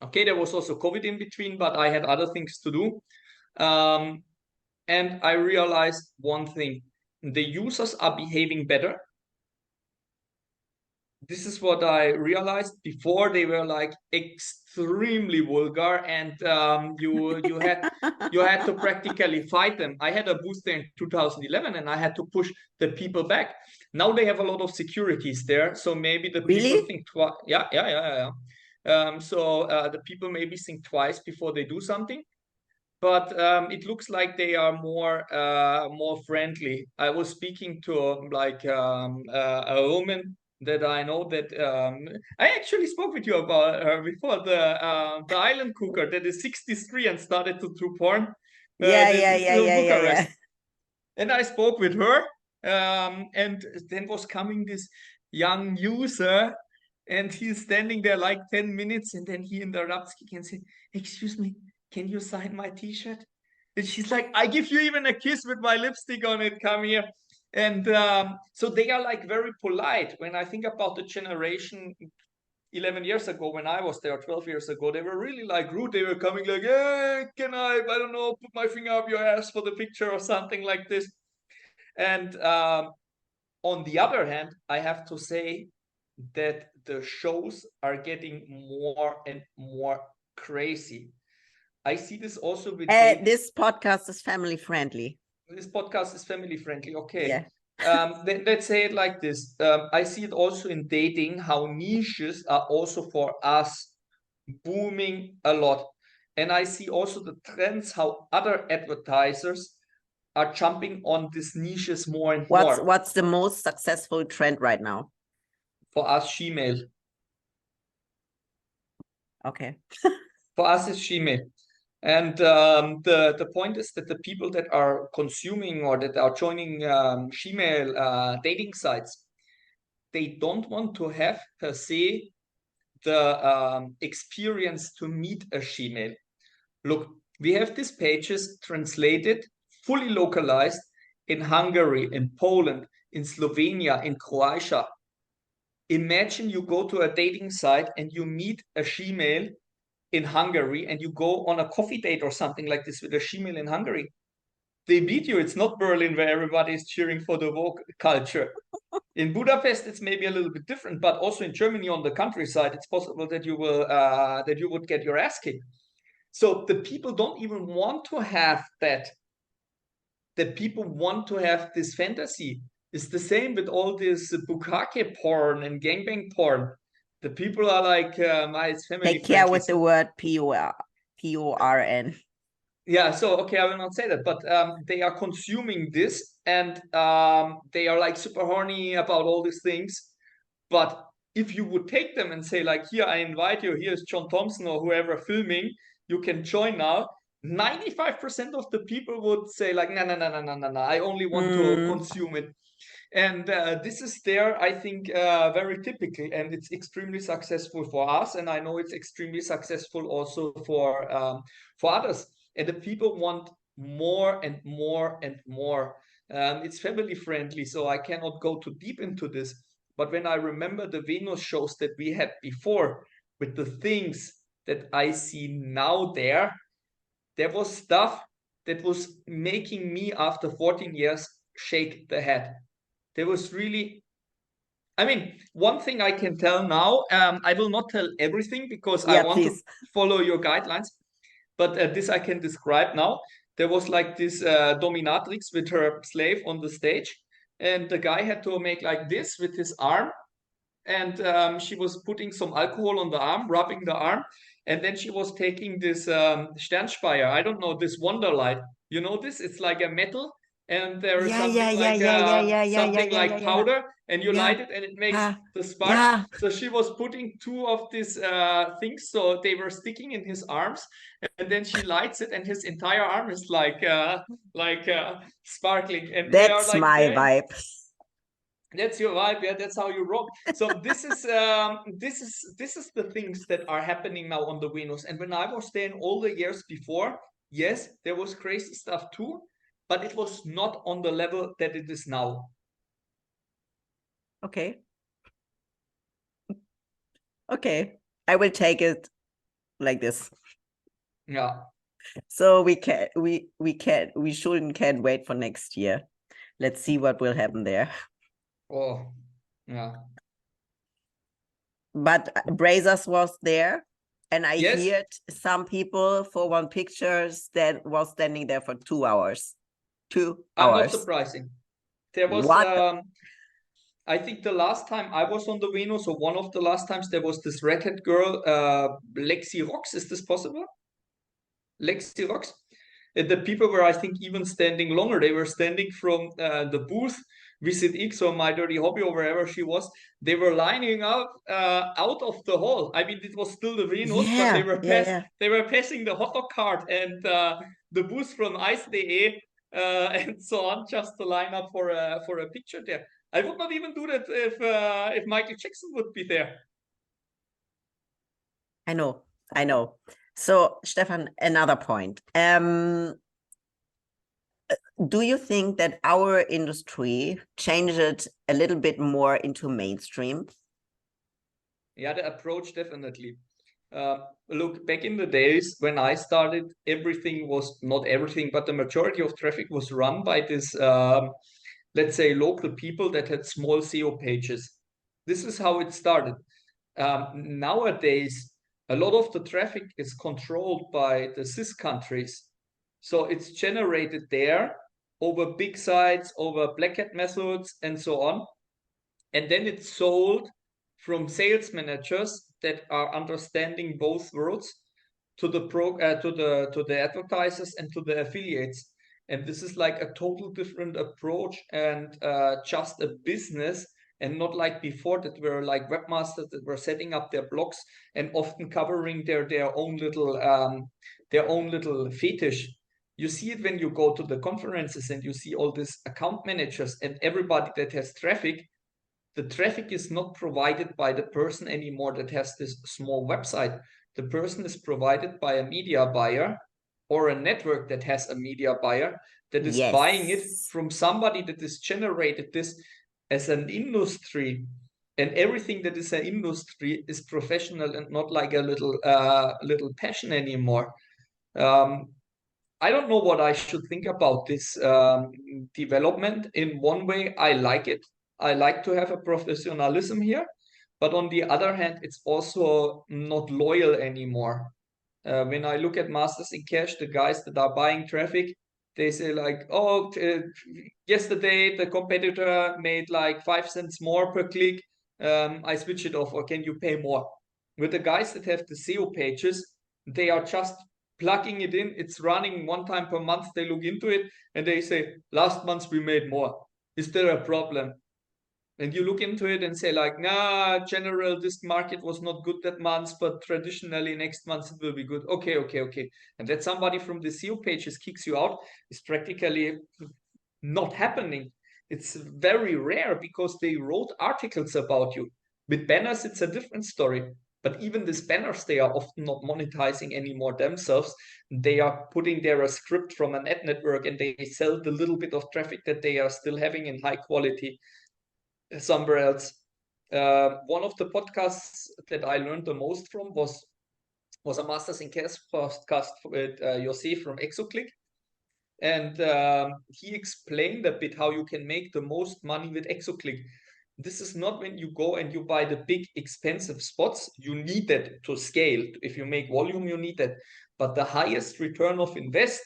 Okay, there was also COVID in between, but I had other things to do. And I realized one thing: the users are behaving better. This is what I realized. Before, they were like extremely vulgar, and you had to practically fight them. I had a booth there in 2011, and I had to push the people back. Now they have a lot of securities there, so maybe the people Really? think twice. Yeah. So the people maybe think twice before they do something. But it looks like they are more friendly. I was speaking to like a woman that I know that I actually spoke with you about her before, the island cooker that is 63 and started to do porn. Yeah, That yeah, is yeah, still in yeah, yeah, Bucharest. yeah. And I spoke with her, and then was coming this young user, and he's standing there like 10 minutes, and then he interrupts me and say, "Excuse me, can you sign my t-shirt?" And she's like, "I give you even a kiss with my lipstick on it, come here." And so they are like very polite. When I think about the generation 11 years ago when I was there, 12 years ago, they were really like rude. They were coming like, "Hey, can I don't know, put my finger up your ass for the picture," or something like this. And on the other hand, I have to say that the shows are getting more and more crazy. I see this also with This podcast is family friendly. this podcast is family friendly. Okay. Yeah. Let's say it like this. I see it also in dating, how niches are also for us booming a lot. And I see also the trends, how other advertisers are jumping on these niches more and more. What's the most successful trend right now? For us, Gmail. Okay. For us, it's Gmail. And the point is that the people that are consuming or that are joining Gmail dating sites, they don't want to have per se the experience to meet a Gmail. Look, we have these pages translated, fully localized in Hungary, in Poland, in Slovenia, in Croatia. Imagine you go to a dating site and you meet a Gmail in Hungary and you go on a coffee date or something like this with a Gmail in Hungary. They beat you. It's not Berlin where everybody is cheering for the woke culture. In Budapest, it's maybe a little bit different, but also in Germany on the countryside, it's possible that you would get your ass kicked. So the people don't even want to have that that people want to have this fantasy. It's the same with all this bukkake porn and gangbang porn. The people are like, it's family Take care friendly. with the word P-O-R-N. Yeah, so okay, I will not say that, but they are consuming this, and they are like super horny about all these things. But if you would take them and say like, here, I invite you, here's John Thompson or whoever filming, you can join now. 95% of the people would say like, no, no, no, no, no, no, no, I only want to consume it. And this is there, I think, very typical, and it's extremely successful for us. And I know it's extremely successful also for others. And the people want more and more and more. It's family friendly, so I cannot go too deep into this. But when I remember the Venus shows that we had before, with the things that I see now there was stuff that was making me, after 14 years, shake the head. There was really, I mean, one thing I can tell now, I will not tell everything because I want to follow your guidelines, but this I can describe now. There was like this dominatrix with her slave on the stage, and the guy had to make like this with his arm, and she was putting some alcohol on the arm, rubbing the arm, and then she was taking this Sternspeier, I don't know, this Wonderlight. You know this? It's like a metal, and there is something like powder, and you light it, and it makes the sparks. So she was putting two of these things, so they were sticking in his arms, and then she lights it, and his entire arm is like sparkling. And that's my vibe. That's your vibe, yeah. That's how you rock. So this is the things that are happening now on the Venus. And when I was there in all the years before, yes, there was crazy stuff too, but it was not on the level that it is now. Okay. Okay, I will take it like this. Yeah. So we can't wait for next year. Let's see what will happen there. Oh, yeah. But Brazers was there, and I heard some people for one pictures that was standing there for 2 hours. 2 hours. I'm not surprising. There was I think the last time I was on the Venus, or one of the last times, there was this redhead girl, Lexi Rocks. Is this possible? Lexi Rocks. The people were, I think, even standing longer. They were standing from the booth, Visit X or My Dirty Hobby or wherever she was. They were lining up out of the hall. I mean, it was still the Venus, but they were passing the hot dog cart and the booth from Ice.de and so on, just to line up for a picture there. I would not even do that if Michael Jackson would be there. I know. So, Stefan, another point. Do you think that our industry changed it a little bit more into mainstream? Yeah, the approach definitely. Look, back in the days when I started, everything was, not everything, but the majority of traffic was run by this, let's say, local people that had small SEO pages. This is how it started. Nowadays, a lot of the traffic is controlled by the CIS countries. So it's generated there over big sites, over black hat methods, and so on. And then it's sold from sales managers that are understanding both worlds to the advertisers and to the affiliates. And this is like a total different approach, and just a business, and not like before that were like webmasters that were setting up their blogs and often covering their own little fetish. You see it when you go to the conferences and you see all these account managers and everybody that has traffic. The traffic is not provided by the person anymore that has this small website. The person is provided by a media buyer or a network that has a media buyer that is buying it from somebody that has generated this as an industry. And everything that is an industry is professional and not like a little passion anymore. I don't know what I should think about this development. In one way, I like it. I like to have a professionalism here. But on the other hand, it's also not loyal anymore. When I look at Masters in Cash, the guys that are buying traffic, They say like, oh, yesterday the competitor made like 5 cents more per click. I switch it off, or can you pay more? With the guys that have the SEO pages, they are just plugging it in. It's running one time per month. They look into it and they say, last month we made more. Is there a problem? And you look into it and say like, nah, general, this market was not good that month, but traditionally next month it will be good. Okay. And that somebody from the SEO pages kicks you out is practically not happening. It's very rare because they wrote articles about you. With banners, it's a different story. But even these banners, they are often not monetizing anymore themselves. They are putting there a script from an ad network and they sell the little bit of traffic that they are still having in high quality somewhere else. One of the podcasts that I learned the most from was a Masters in Chaos podcast with Jose from Exoclick. And he explained a bit how you can make the most money with Exoclick. This is not when you go and you buy the big expensive spots. You need that to scale. If you make volume, you need that. But the highest return of invest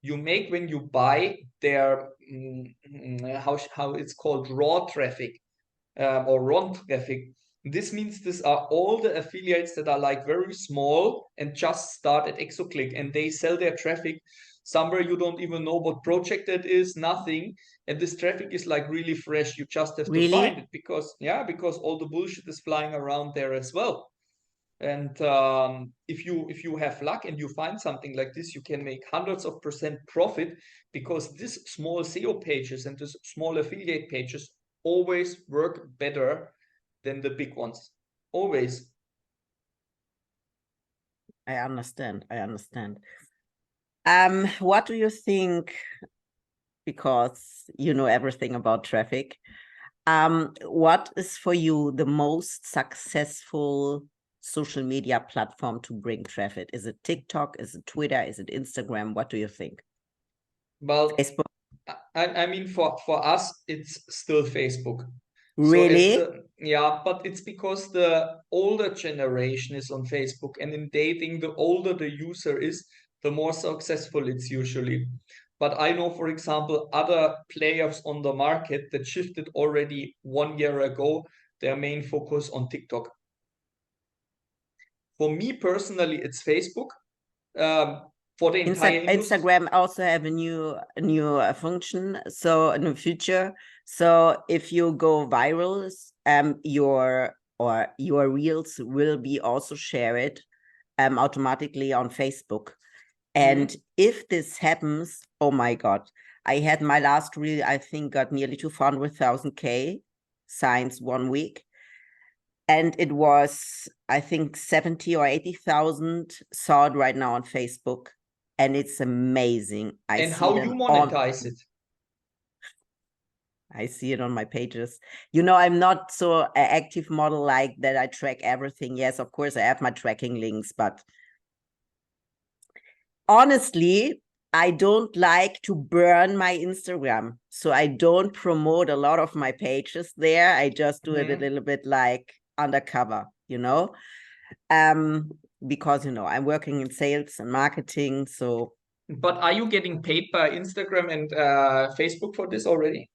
you make when you buy their how it's called raw traffic or RON traffic. This means these are all the affiliates that are like very small and just start at Exoclick, and they sell their traffic somewhere you don't even know what project that is, nothing. And this traffic is like really fresh. You just have to find it because all the bullshit is flying around there as well. And if you have luck and you find something like this, you can make hundreds of % profit because these small SEO pages and these small affiliate pages always work better than the big ones. Always. I understand. What do you think? Because you know everything about traffic. What is for you the most successful social media platform to bring traffic? Is it TikTok? Is it Twitter? Is it Instagram? What do you think? Well, Facebook. I mean, for us, it's still Facebook. Really? So but it's because the older generation is on Facebook, and in dating, the older the user is, the more successful it's usually. But I know, for example, other players on the market that shifted already 1 year ago, their main focus on TikTok. For me personally, it's Facebook. For the entire Instagram also have a new function, so in the future. So if you go viral, your reels will be also shared automatically on Facebook. And if this happens, oh my God, I had my last reel, I think got nearly 200,000 signs 1 week. And it was, I think 70 or 80,000 saw it right now on Facebook. And it's amazing. And how you monetize it? I see it on my pages. You know, I'm not so an active model like that. I track everything. Yes, of course, I have my tracking links, but honestly, I don't like to burn my Instagram. So I don't promote a lot of my pages there. I just do it a little bit like undercover, you know, because, you know, I'm working in sales and marketing. So. But are you getting paid by Instagram and Facebook for this already?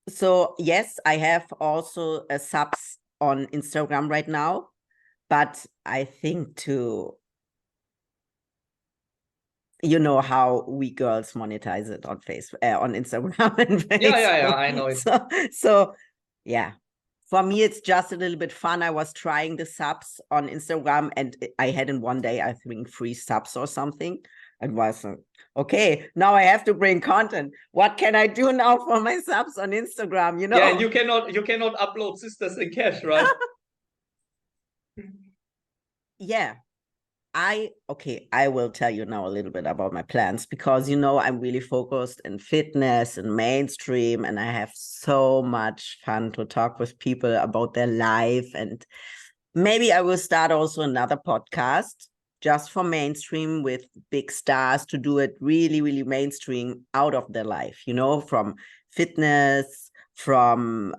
So yes, I have also a subs on Instagram right now, but I think you know how we girls monetize it on Facebook, on Instagram and Facebook. Yeah, I know it. So yeah, for me, it's just a little bit fun. I was trying the subs on Instagram and I had in one day, I think 3 subs or something. And was okay, now I have to bring content. What can I do now for my subs on Instagram? You know? Yeah, and you cannot upload Sisters in Cash, right? Yeah. I will tell you now a little bit about my plans because, you know, I'm really focused in fitness and mainstream, and I have so much fun to talk with people about their life. And maybe I will start also another podcast just for mainstream with big stars to do it really, really mainstream out of their life, you know, from fitness, from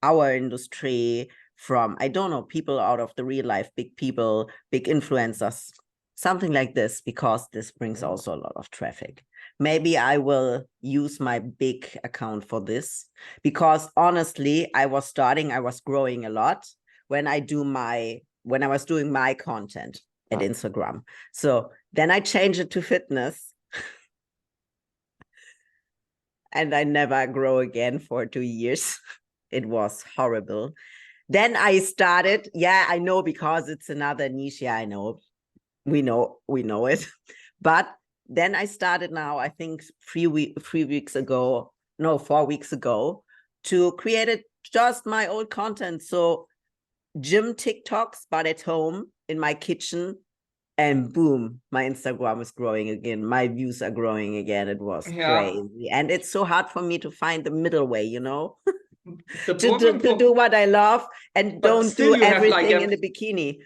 our industry, from, I don't know, people out of the real life, big people, big influencers. something like this, because this brings also a lot of traffic. Maybe I will use my big account for this, because honestly, I was growing a lot when I was doing my content at Instagram. So then I changed it to fitness and I never grow again for 2 years. It was horrible. Then I started, I know, because it's another niche. I know. We know it. But then I started now, I think 4 weeks ago, to create it just my old content. So gym TikToks, but at home in my kitchen, and boom, my Instagram is growing again. My views are growing again. It was crazy. And it's so hard for me to find the middle way, to do what I love and don't do everything in the bikini.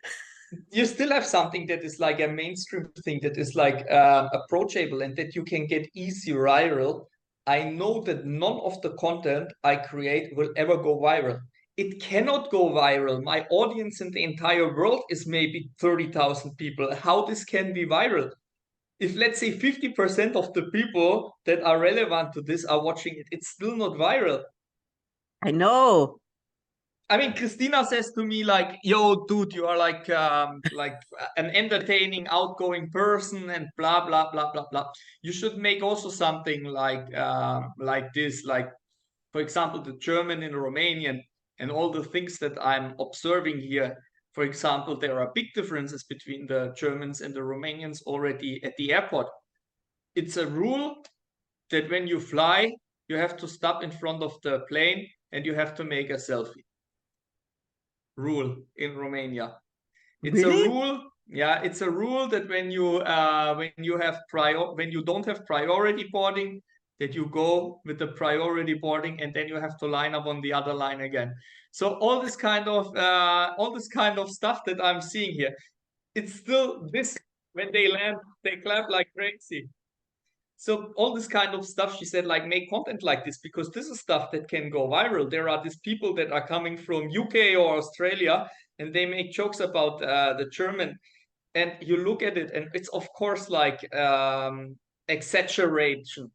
You still have something that is like a mainstream thing, that is like approachable, and that you can get easy viral. I know that none of the content I create will ever go viral. It cannot go viral. My audience in the entire world is maybe 30,000 people. How this can be viral? If, let's say, 50% of the people that are relevant to this are watching it, it's still not viral. I know. I mean, Christina says to me, like, yo, dude, you are like an entertaining, outgoing person, and blah, blah, blah, blah, blah. You should make also something like this, like, for example, the German and Romanian, and all the things that I'm observing here. For example, there are big differences between the Germans and the Romanians already at the airport. It's a rule that when you fly, you have to stop in front of the plane and you have to make a selfie. Rule in Romania. It's really? a rule. Yeah, it's a rule that when you don't have priority boarding, that you go with the priority boarding, and then you have to line up on the other line again. So all this kind of stuff that I'm seeing here, it's still this. When they land, they clap like crazy. So all this kind of stuff, she said, like, make content like this, because this is stuff that can go viral. There are these people that are coming from UK or Australia, and they make jokes about the German. And you look at it, and it's of course like exaggeration.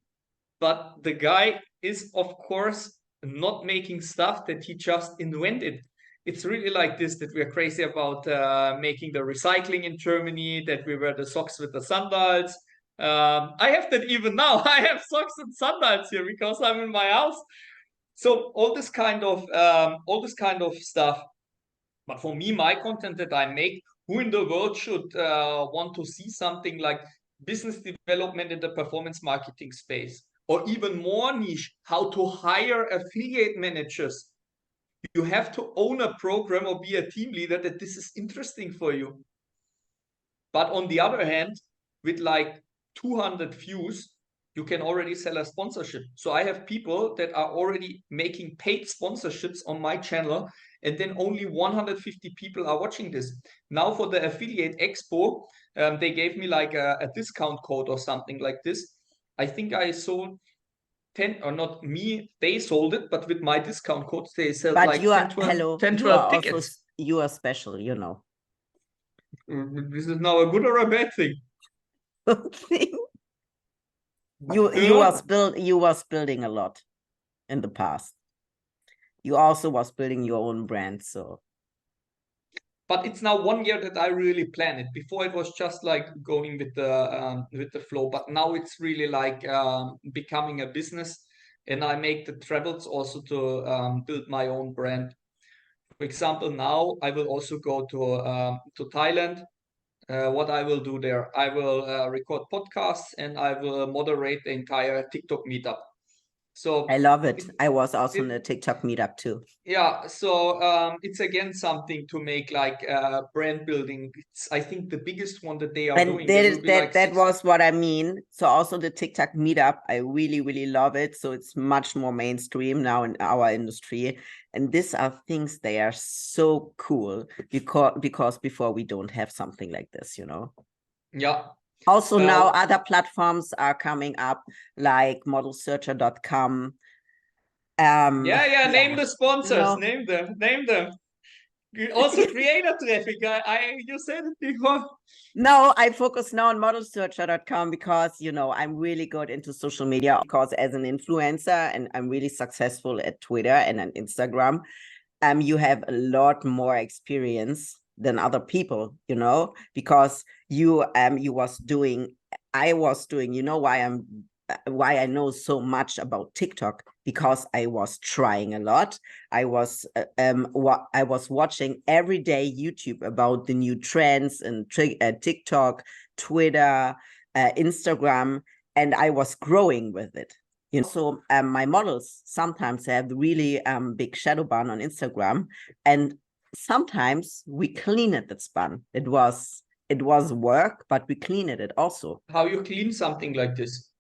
But the guy is, of course, not making stuff that he just invented. It's really like this, that we're crazy about making the recycling in Germany, that we wear the socks with the sandals. I have that even now. I have socks and sandals here because I'm in my house. So all this kind of stuff. But for me, my content that I make, who in the world should want to see something like business development in the performance marketing space, or even more niche, how to hire affiliate managers? You have to own a program or be a team leader that this is interesting for you. But on the other hand, with like 200 views, you can already sell a sponsorship. So I have people that are already making paid sponsorships on my channel, and then only 150 people are watching this. Now for the Affiliate Expo, they gave me like a discount code or something like this. I think I sold 10, or not me, they sold it, but with my discount code, they sold like 10, 12 tickets. You are special, This is now a good or a bad thing? You was building a lot in the past. You also was building your own brand, so. But it's now 1 year that I really plan it. Before it was just like going with the flow, but now it's really like becoming a business, and I make the travels also to build my own brand. For example, now I will also go to Thailand. What I will do there, I will record podcasts, and I will moderate the entire TikTok meetup. So I love it. I was also in a TikTok meetup too. Yeah, so it's again something to make like brand building. It's, I think, the biggest one that they are doing. That was what I mean. So also the TikTok meetup, I really, really love it. So it's much more mainstream now in our industry. And these are things, they are so cool because before we don't have something like this, Yeah. Also now other platforms are coming up, like modelsearcher.com. Name the sponsors. Name them. Also creator traffic. You said it before. No, I focus now on modelsearcher.com because, you know, I'm really good into social media because as an influencer and I'm really successful at Twitter and on Instagram, you have a lot more experience than other people, you know, because I was doing, you know, why I know so much about TikTok, because I was trying a lot. I was watching every day YouTube about the new trends and TikTok, Twitter, Instagram, and I was growing with it. You know, so my models sometimes have really big shadow ban on Instagram, and sometimes we clean it. That's fun. It was work, but we cleaned it also. How you clean something like this?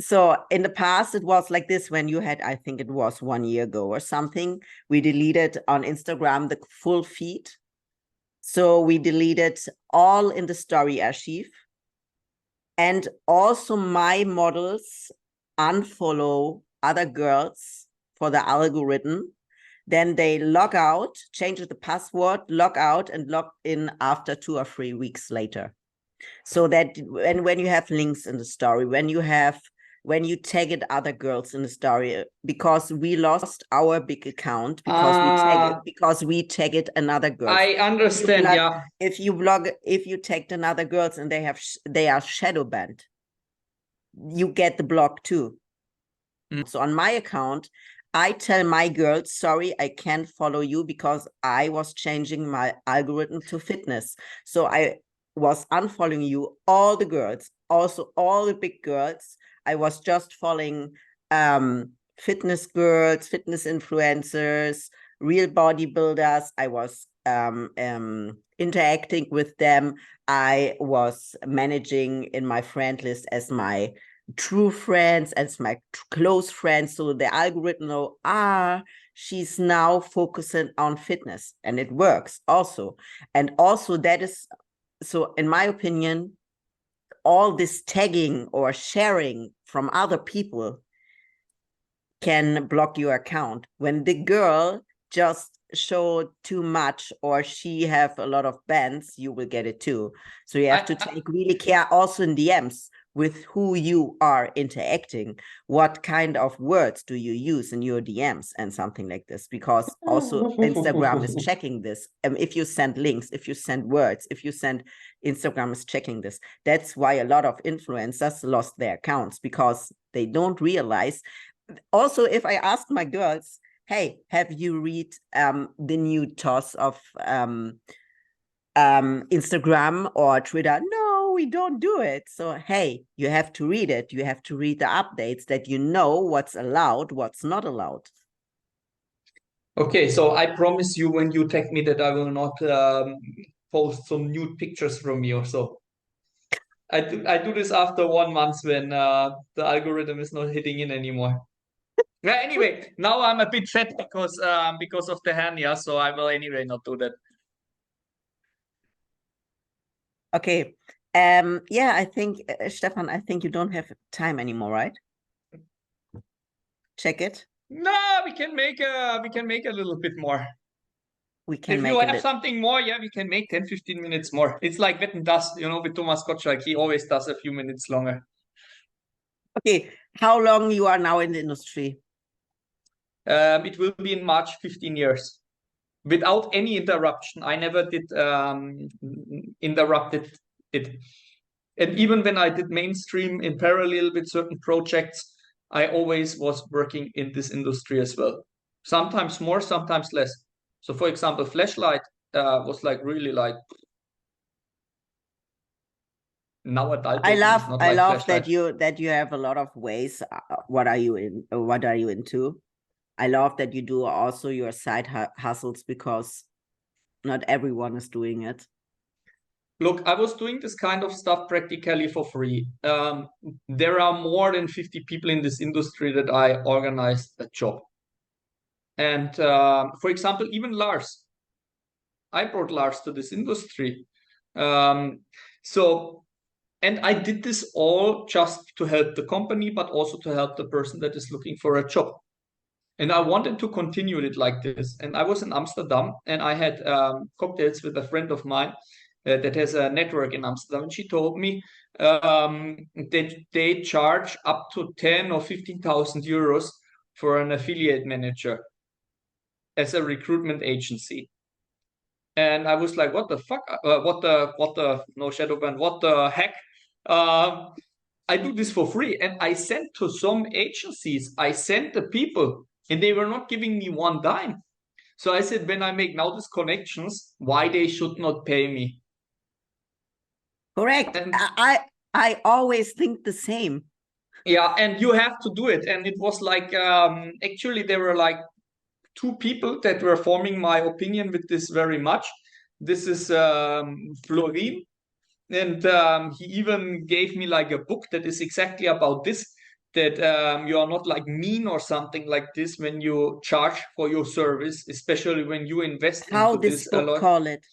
So in the past, it was like this when you had, I think it was 1 year ago or something, we deleted on Instagram the full feed. So we deleted all in the story archive. And also my models unfollow other girls for the algorithm. Then they log out, change the password, log out and log in after 2 or 3 weeks later. So that when you have links in the story, when you tag it other girls in the story, because we lost our big account because we tagged another girl. I understand. Yeah. If you tagged another girls and they are shadow banned, you get the block too. So on my account, I tell my girls, sorry, I can't follow you because I was changing my algorithm to fitness. So I was unfollowing you, all the girls, also all the big girls. I was just following fitness girls, fitness influencers, real bodybuilders. I was interacting with them. I was managing in my friend list as my true friends, as my close friends. So the algorithm know, she's now focusing on fitness, and it works also. And also that is, so in my opinion, all this tagging or sharing from other people can block your account. When the girl just showed too much or she have a lot of bans, you will get it too. So you have to take really care also in DMs with who you are interacting. What kind of words do you use in your DMs and something like this? Because also Instagram is checking this. If you send links, if you send words, if you send, Instagram is checking this. That's why a lot of influencers lost their accounts, because they don't realize. Also, if I ask my girls, hey, have you read the new toss of Instagram or Twitter? No, we don't do it. So, hey, you have to read it. You have to read the updates that you know what's allowed, what's not allowed. Okay, so I promise you when you tag me that I will not post some nude pictures from you. So I do this after 1 month when the algorithm is not hitting in anymore. Yeah, anyway, now I'm a bit fat because of the hernia, so I will anyway not do that. Okay. Yeah, I think Stefan, I think you don't have time anymore, right? Check it. No, we can make a little bit more. We can if make you have something more, yeah, we can make 10-15 minutes more. It's like Wetten, Das, you know, with Thomas Gottschalk. He always does a few minutes longer. Okay, how long you are now in the industry? It will be in March, 15 years. Without any interruption. I never did interrupted it. And even when I did mainstream in parallel with certain projects, I always was working in this industry as well. Sometimes more, sometimes less. So for example, Flashlight was like really like now adult. I love Flashlight. that you have a lot of ways. What are you into? I love that you do also your side hustles, because not everyone is doing it. Look, I was doing this kind of stuff practically for free. There are more than 50 people in this industry that I organized a job. And for example, even Lars. I brought Lars to this industry. And I did this all just to help the company, but also to help the person that is looking for a job. And I wanted to continue it like this. And I was in Amsterdam and I had cocktails with a friend of mine that has a network in Amsterdam. And she told me that they charge up to 10 or 15,000 euros for an affiliate manager as a recruitment agency. And I was like, what the fuck? No, Shadowban, what the heck? I do this for free. And I sent to some agencies, I sent the people, and they were not giving me one dime. So I said, when I make now these connections, why they should not pay me? Correct. And I always think the same. yeah, and you have to do it. And it was like, actually, there were like two people that were forming my opinion with this very much. This is Florin, and he even gave me like a book that is exactly about this, that you are not like mean or something like this when you charge for your service, especially when you invest How into this this a book lot. call it?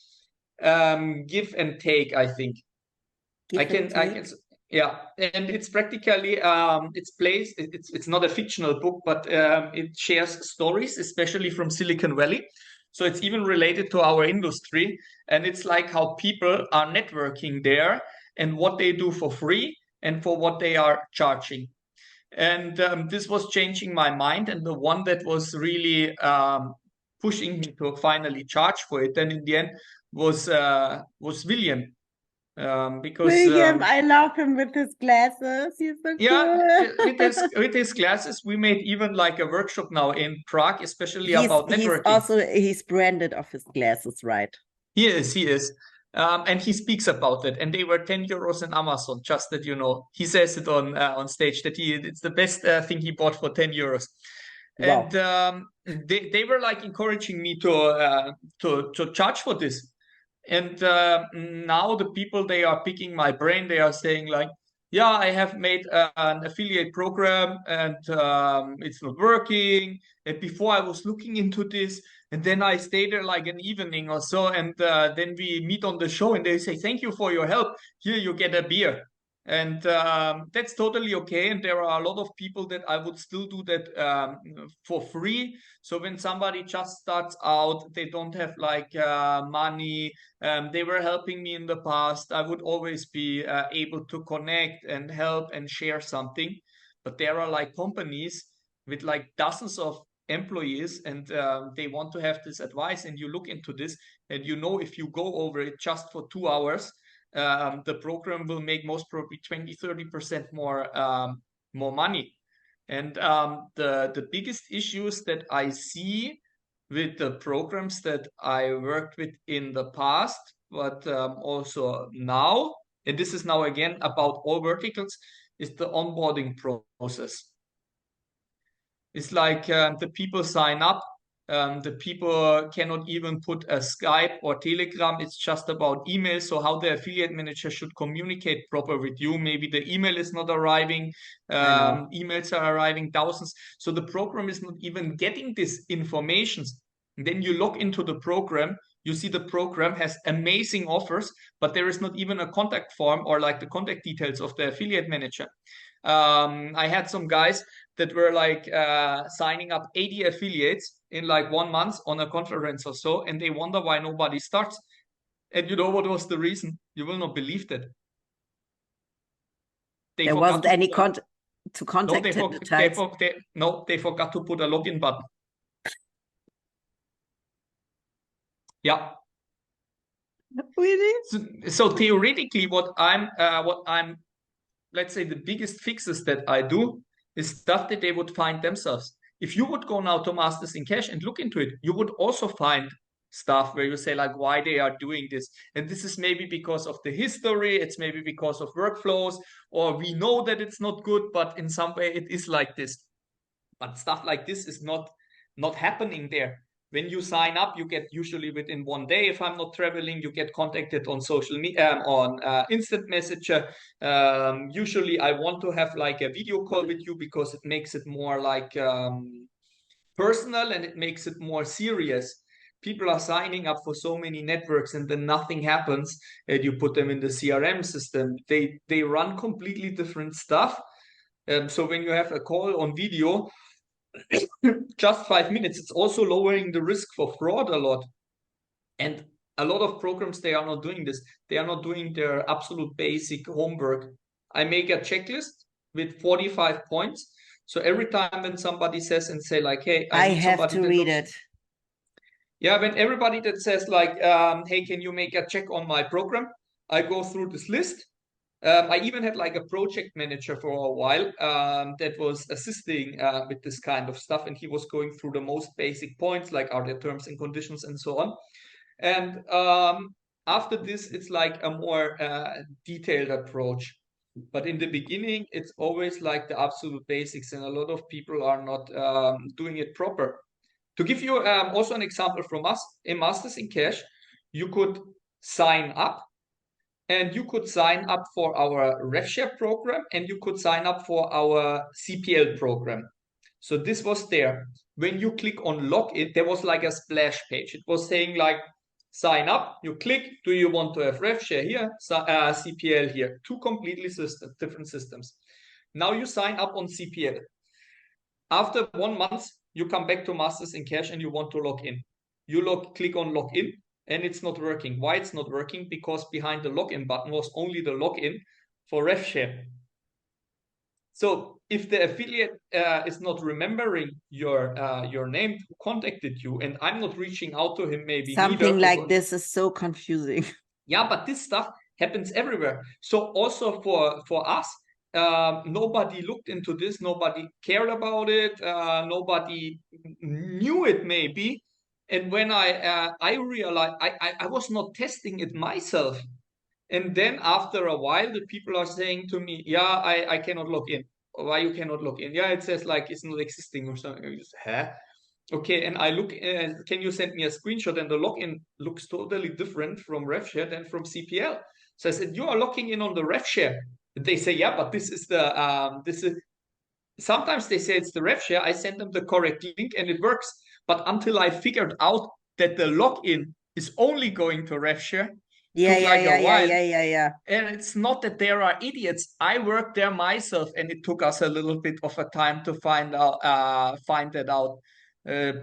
Give and take, I think. Give and I take? can, yeah, and it's practically it's placed. It's not a fictional book, but it shares stories, especially from Silicon Valley. So it's even related to our industry, and it's like how people are networking there and what they do for free and for what they are charging. And this was changing my mind, and the one that was really pushing me to finally charge for it, then in the end was William, because William, I love him with his glasses. He's so yeah, cool. with his classes, we made even like a workshop now in Prague, especially about He's networking. also he's branded of his glasses, right? He is. And he speaks about it. And they were 10 euros in Amazon, just that you know. He says it on stage that it's the best thing he bought for 10 euros. And Wow. they were like encouraging me to charge for this. And now the people, they are picking my brain. They are saying like, yeah, I have made an affiliate program and it's not working. And before I was looking into this, and then I stay there like an evening or so, and then we meet on the show, and they say, "Thank you for your help. Here you get a beer." And that's totally okay. And there are a lot of people that I would still do that for free. So when somebody just starts out, they don't have like money. They were helping me in the past. I would always be able to connect and help and share something. But there are like companies with like dozens of employees, and they want to have this advice, and you look into this, and you know, if you go over it just for 2 hours, the program will make most probably 20-30% more money. And the biggest issues that I see with the programs that I worked with in the past, but also now, and this is now again about all verticals, is the onboarding process. It's like the people sign up. The people cannot even put a Skype or Telegram. It's just about email. So how the affiliate manager should communicate proper with you. Maybe the email is not arriving. I know. Emails are arriving thousands. So the program is not even getting this information. And then you log into the program. You see the program has amazing offers, but there is not even a contact form or like the contact details of the affiliate manager. I had some guys that were like signing up 80 affiliates in like 1 month on a conference or so, and they wonder why nobody starts. And you know what was the reason? You will not believe that. They There forgot wasn't to any put a, to no, contact details. they forgot to put a login button. Yeah. Really? So theoretically, what I'm, let's say, the biggest fixes that I do is stuff that they would find themselves. If you would go now to Masters in Cash and look into it, you would also find stuff where you say like why they are doing this. And this is maybe because of the history, it's maybe because of workflows, or we know that it's not good, but in some way it is like this. But stuff like this is not happening there. When you sign up, you get usually within 1 day. If I'm not traveling, you get contacted on social media, on instant messenger. Usually I want to have like a video call with you because it makes it more like personal, and it makes it more serious. People are signing up for so many networks and then nothing happens, and you put them in the CRM system. They run completely different stuff. So when you have a call on video, just 5 minutes. It's also lowering the risk for fraud a lot. And a lot of programs, they are not doing this. They are not doing their absolute basic homework. I make a checklist with 45 points. So every time when somebody says and say like, hey, I I need have somebody to that read looks, it. yeah, when everybody that says like, hey, can you make a check on my program? I go through this list. I even had like a project manager for a while that was assisting with this kind of stuff, and he was going through the most basic points, like are there terms and conditions and so on. And after this, it's like a more detailed approach. But in the beginning, it's always like the absolute basics, and a lot of people are not doing it proper. To give you also an example from us, in Masters in Cash, you could sign up, and you could sign up for our RevShare program, and you could sign up for our CPL program. So this was there. When you click on login, there was like a splash page. It was saying like, sign up. You click, do you want to have RevShare here, CPL here? Two completely different systems. Now you sign up on CPL. After 1 month, you come back to Masters in Cash and you want to log in. You click on login, and it's not working. Why it's not working? Because behind the login button was only the login for RevShare. So if the affiliate is not remembering your name, who contacted you, and I'm not reaching out to him, maybe Something neither, like this is so confusing. yeah, but this stuff happens everywhere. So also for us, nobody looked into this, nobody cared about it, nobody knew it maybe. And when I realized I was not testing it myself. And then after a while, the people are saying to me, yeah, I cannot log in. Why you cannot log in? Yeah, it says like it's not existing or something. I just, huh? Okay, and I look, can you send me a screenshot? And the login looks totally different from RevShare than from CPL. So I said, you are logging in on the RevShare. They say, yeah, but this is sometimes they say it's the RevShare. I send them the correct link and it works. But until I figured out that the login is only going to RevShare, Yeah, took yeah, like yeah, a yeah, while. yeah, yeah, yeah. And it's not that there are idiots. I worked there myself, and it took us a little bit of a time to find that out.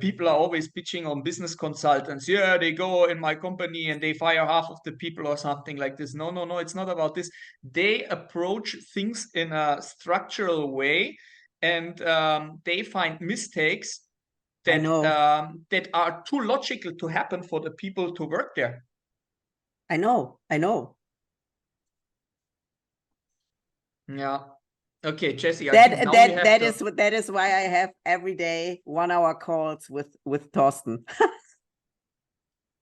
People are always pitching on business consultants. Yeah, they go in my company and they fire half of the people or something like this. No, no, no, it's not about this. They approach things in a structural way, and they find mistakes I that know. that are too logical to happen for the people to work there. I know. I know. Yeah. Okay, Jesse, I think now we have to... That is why I have every day 1 hour calls with Thorsten.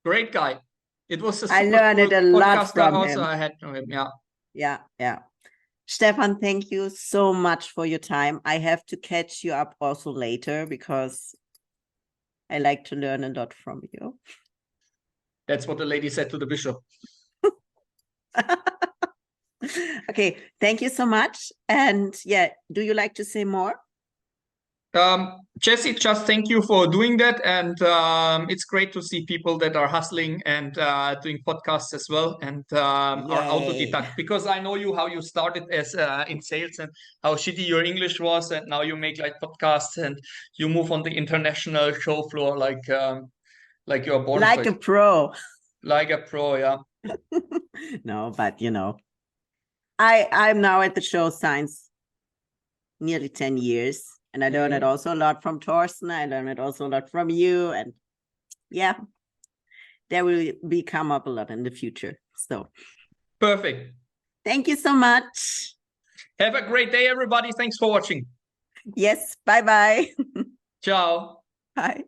Great guy. It was a I super learned cool it a lot podcaster from also him. I had from him. Yeah. Yeah, yeah. Stefan, thank you so much for your time. I have to catch you up also later because I like to learn a lot from you. That's what the lady said to the bishop. Okay, thank you so much. And yeah, do you like to say more? Jesse, just thank you for doing that. And it's great to see people that are hustling and doing podcasts as well, and are Yay. autodidact. Because I know you, how you started as in sales, and how shitty your English was, and now you make like podcasts and you move on the international show floor like you're born Like for a it. pro. Like a pro, yeah. No, but you know, I'm now at the show science nearly 10 years. And I learned it also a lot from Thorsten. I learned it also a lot from you. And yeah, there will be come up a lot in the future. So Perfect. thank you so much. Have a great day, everybody. Thanks for watching. Yes, bye-bye. Ciao. Bye.